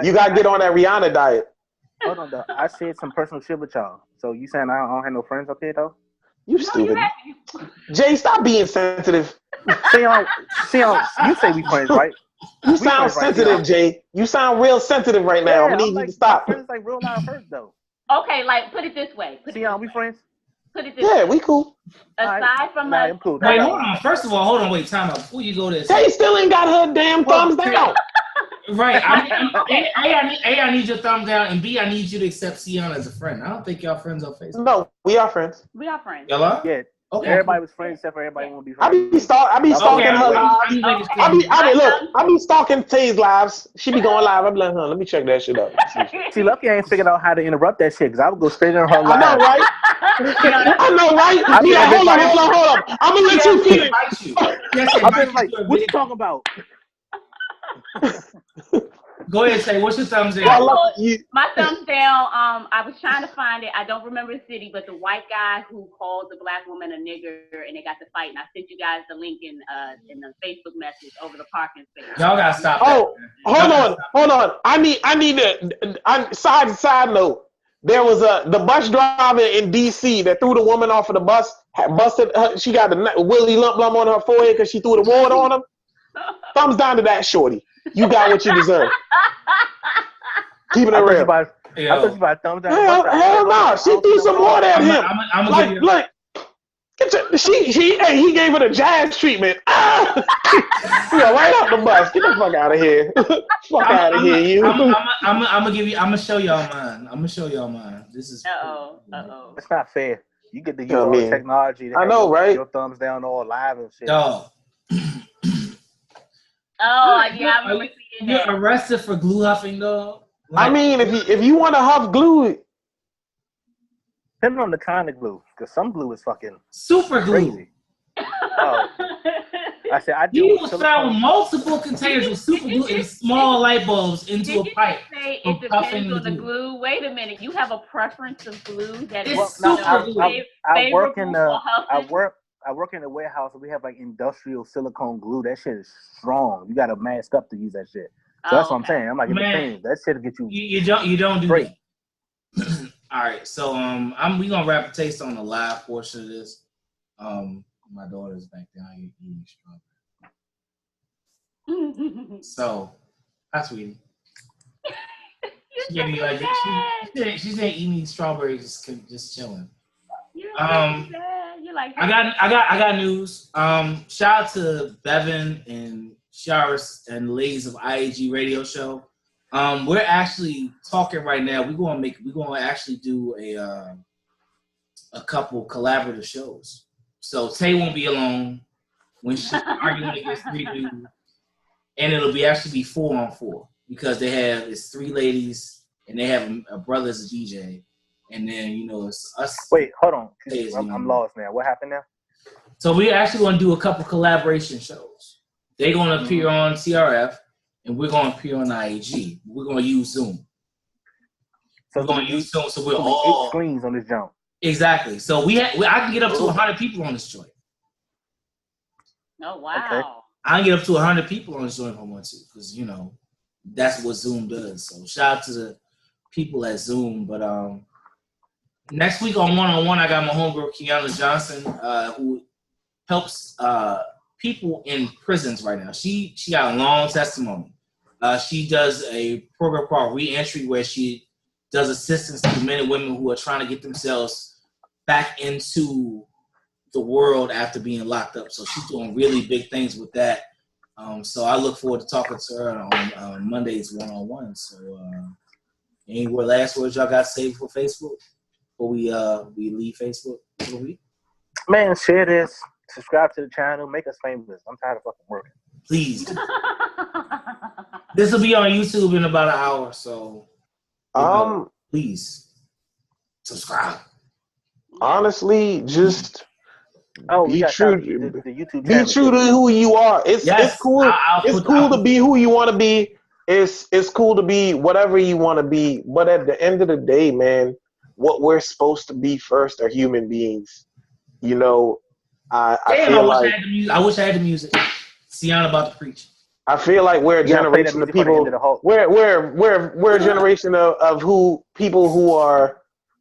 You gotta get on that Rihanna diet. Hold on, though. I said some personal shit with y'all. So you saying I don't have no friends up here, though? You stupid. Jay, stop being sensitive. Sion, you say we friends, right? You sound sensitive, right, Jay. You sound real sensitive right now. I'm gonna need you to stop. My friends like real life hurt, though. Okay, like put it this way. Sion, we friends? Put it this way. Yeah, we cool. Aside from us. Cool. Wait, hold on. First of all, wait, time out. Before you go this. Jay still ain't got her damn thumbs down. Right. I need your thumb down, and B, I need you to accept Sion as a friend. I don't think y'all friends on Facebook. No, we are friends. We are friends. Y'all are? Yeah. Okay. Everybody was friends except for everybody want to be friends. I be stalking her. I be stalking Tay's lives. She be going live. I be like, let me check that shit out. See, lucky I ain't figured out how to interrupt that shit, because I would go straight in her live. I know, right? Hold on. I'm gonna let you finish. I've been like, what you talking about? Go ahead, say what's your thumbs down? My thumbs down. I was trying to find it. I don't remember the city, but the white guy who called the black woman a nigger and they got to fight. And I sent you guys the link in the Facebook message over the parking space. Y'all gotta stop. Oh, hold on. I need to. Side note. There was the bus driver in DC that threw the woman off of the bus. Busted her. She got the willy lump on her forehead because she threw the water on him. Thumbs down to that shorty. You got what you deserve. Keeping it real. I thought you about thumbs down. Hell no. She threw some water at him. He gave her the jazz treatment. Right off the bus. Get the fuck out of here. Fuck out of here, you. I'm gonna show y'all mine. This is It's not fair. You get to use all the technology. I know, right? Your thumbs down all live and shit. Dog. Oh yeah, I remember seeing that. You're arrested for glue huffing, dog. I mean, if you want to huff glue, depending on the kind of glue, because some glue is fucking super glue. Crazy. Oh. I said he was found multiple containers with super glue and small light bulbs into a pipe. Say it depends on the glue. Wait a minute, you have a preference of glue that is super glue. I work in the warehouse and we have like industrial silicone glue. That shit is strong. You gotta mask up to use that shit. So that's what I'm saying. I'm like, that shit'll get you. You don't do that. All right, so we gonna wrap a taste on the live portion of this. My daughter's back down eating strawberry. So, hi, sweetie. She's ain't eating strawberries, just chilling. You're like, I got news. Shout out to Bevan and Sharis and the ladies of IAG Radio Show. We're actually talking right now. We're gonna actually do a couple collaborative shows. So Tay won't be alone when she's arguing against three dudes, and it'll actually be 4-on-4 because it's three ladies and they have a brother as a DJ, and then it's us. Wait, hold on. I'm lost now. What happened now? So we're actually gonna do a couple collaboration shows. They're gonna appear on TRF, and we're gonna appear on IAG. We're gonna use Zoom. So we're gonna use Zoom, so we're all 8 screens on this jump. Exactly. So I can get up to 100 people on this joint. Oh wow! Okay. I can get up to 100 people on this joint if I want to, because that's what Zoom does. So shout out to the people at Zoom. But next week on One-on-One, I got my homegirl Kiana Johnson, who helps people in prisons right now. She got a long testimony. She does a program called Reentry, where she does assistance to men and women who are trying to get themselves back into the world after being locked up. So she's doing really big things with that. So I look forward to talking to her on Monday's One-on-One. So any last words y'all got to say for Facebook before we leave Facebook for the week? Man, share this. Subscribe to the channel. Make us famous. I'm tired of fucking working. Please. This will be on YouTube in about an hour. So please subscribe. Honestly, just Oh, we Be got true. the YouTube Be channel. true to who you are. It's cool. It's cool to be who you want to be. It's cool to be whatever you want to be. But at the end of the day, man, what we're supposed to be first are human beings. You know, I feel like I wish I had the music. Sian about to preach. I feel like we're a You gotta play that generation of music for the end people. of the Hulk. We're a generation of people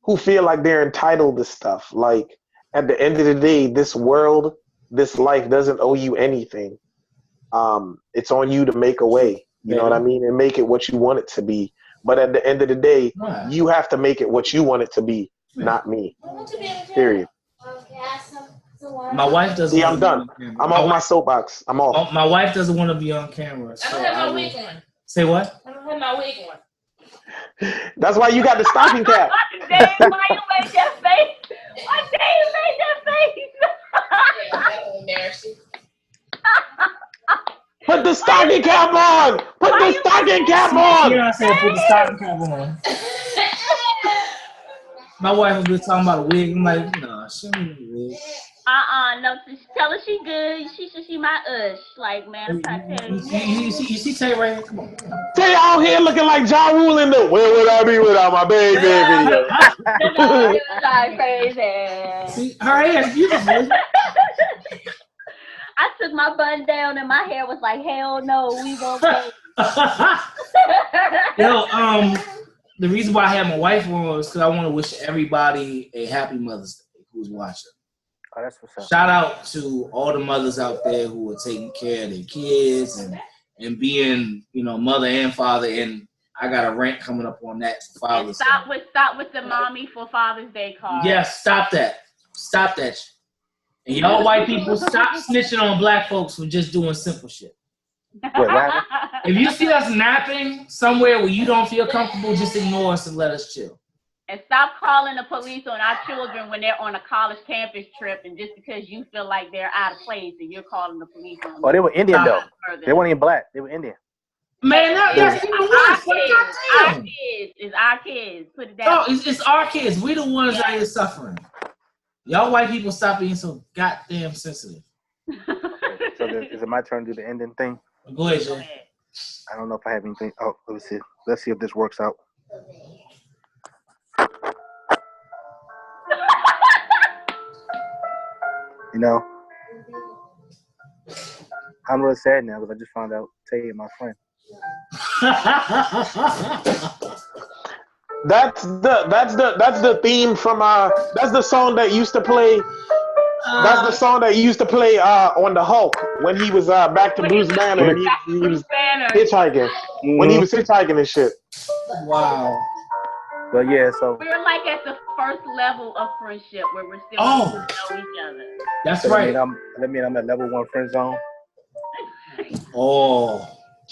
who feel like they're entitled to stuff. Like at the end of the day, this world, this life doesn't owe you anything. It's on you to make a way. You know what I mean? And make it what you want it to be. But at the end of the day, you have to make it what you want it to be, not me. Period. My wife doesn't. See, I'm done. I'm off my soapbox. I'm off. My wife doesn't want to be on camera. So I don't have my wig on. Say what? I don't have my wig on. That's why you got the stocking cap. Dave, why you made that face? Why Dave made that face? Yeah, that was embarrassing. Put the stocking cap on. Put the stocking cap on. Yeah, I said put the stocking cap on. My wife was just talking about a wig. I'm like, no, she don't need a wig. No, tell her she good. She said she my Like, man, I'm trying to tell you. You see Tay right here? Come on. Tay out here looking like Ja Rule in the "Where Would I Be Without My Baby" video. Like crazy. See, her hair is beautiful. I took my bun down and my hair was like, hell no, we won't go. Yo, the reason why I had my wife on was because I want to wish everybody a happy Mother's Day who's watching. Oh, that's what's up. Shout out to all the mothers out there who are taking care of their kids and being, mother and father. And I got a rant coming up on that for Father's Day. Stop with the mommy for Father's Day card. Yes, stop that. Stop that shit. And y'all white people, stop snitching on black folks for just doing simple shit. If you see us napping somewhere where you don't feel comfortable, just ignore us and let us chill. And stop calling the police on our children when they're on a college campus trip, and just because you feel like they're out of place and you're calling the police on them. Oh, they were Indian though. They weren't even black. They were Indian. Man, that's even worse. Our kids. It's our kids. Put it down. Oh, it's our kids. We the ones out here suffering. Y'all white people stop being so goddamn sensitive. Okay, so is it my turn to do the ending thing? Go ahead, Jay. I don't know if I have anything. Oh, let me see. Let's see if this works out. I'm really sad now because I just found out Tay is my friend. That's the theme from that's the song that used to play. That's the song that used to play on the Hulk when he was back to Bruce Banner and he was hitchhiking. Mm-hmm. When he was hitchhiking and shit. Wow. But yeah, so we're like at the first level of friendship where we're still getting to know each other. That's right. That means I'm at level 1 friend zone. Oh.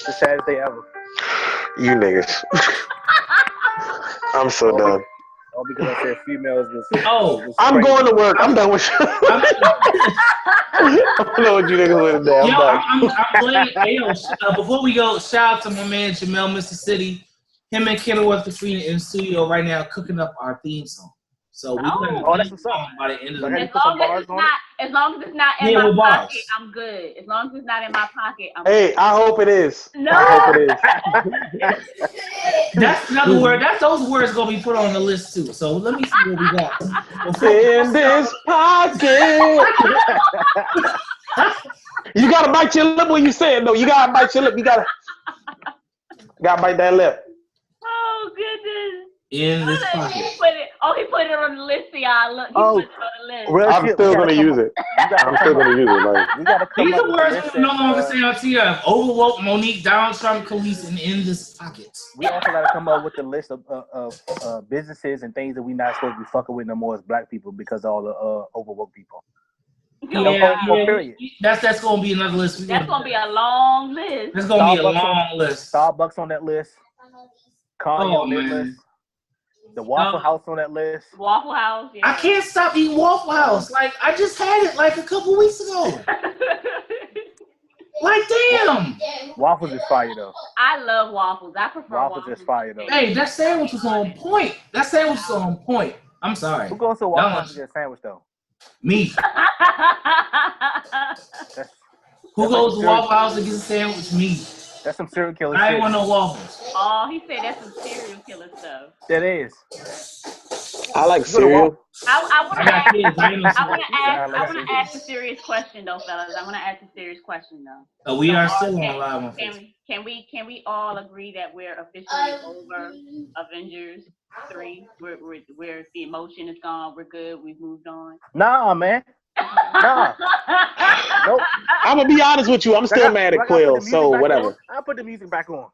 The saddest day ever. You niggas. I'm so done. Oh, because I said females was. I'm going to work. I'm done with you. I don't know what you niggas with today. I'm glad. Hey, before we go, shout out to my man Jamel, Mississippi. Him and Kenilworth the Free in the studio right now cooking up our theme song. So we're that's what's up. By the end of the as long as it's not in my pocket, I'm good. As long as it's not in my pocket, I'm good. I hope it is. No. I hope it is. That's another word. Those words gonna be put on the list too. So let me see what we got. In this pocket. You gotta bite your lip when you say it. No, you gotta bite your lip. You gotta bite that lip. Oh goodness. In this pocket. He put it on the list, y'all. Look, he put it on the list. I'm still gonna use it. I'm still gonna use it. Like, we gotta come these up are words with we no longer say on TF. Overwoke, Monique, Donald Trump, Khalees, and in this pocket. We also gotta come up with a list of businesses and things that we not supposed to be fucking with no more as black people because of all the overwoke people. Period. That's gonna be another list. That's gonna be a long list. That's gonna be a long list. Starbucks on that list. Kanye on that list. The Waffle House on that list. Waffle House, yeah. I can't stop eating Waffle House. Like, I just had it like a couple weeks ago. Like, damn. Waffles is fire, though. I love waffles. I prefer waffles. Waffles is fire, though. Hey, that sandwich was on point. I'm sorry. Who goes to Waffle House to get a sandwich, though? Me. Who goes to Waffle House and gets a sandwich? Me. That's some serial killer I shit. ain't want no waffles. Oh, he said that's some serial killer stuff. That is. I like cereal. I want I to got ask. kids. I ain't no I want to ask. I like I want to cereal. ask a serious question though, fellas. I want to ask a serious question though. We So, are still on live on Can Facebook. can we all agree that we're officially over Avengers 3? We're the emotion is gone. We're good. We've moved on. Nah, man. Nah. Nope. I'm gonna be honest with you. I'm still mad at Quill, so whatever. I'll put the music back on.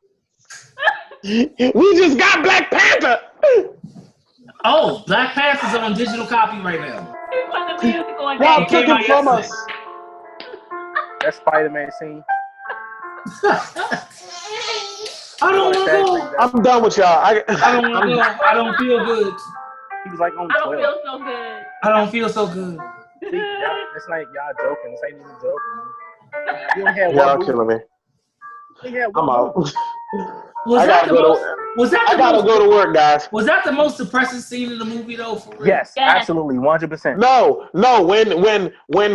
We just got Black Panther. Oh, Black Panther's on digital copy right now. Put the music on. Y'all It took came it out from yesterday. us. That Spider-Man scene. I don't want to go. I'm done with y'all. I don't want to go. I don't feel good. He was like on I don't 12. feel so good. I don't feel so good. See, it's like y'all joking. This ain't even joking. You only had Y'all one killing me. movie. I'm out. Was I that gotta the go most? to. Was that I the gotta most? go to work, guys. Was that the most depressing scene in the movie though? For real? Yes, Yes. absolutely, 100%. No. When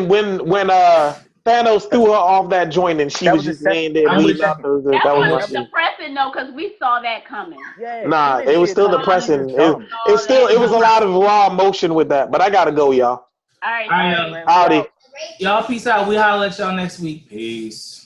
Thanos threw her off that joint and she That was was just the laying there I'm bleeding with out. you. That That was was depressing though, because we saw that coming. Yeah, nah. even It was shit still coming depressing. from dumb. It was a lot of raw emotion with that. But I gotta go, y'all. All right. All right, Man, we Howdy. out. y'all. Peace out. We holler at y'all next week. Peace.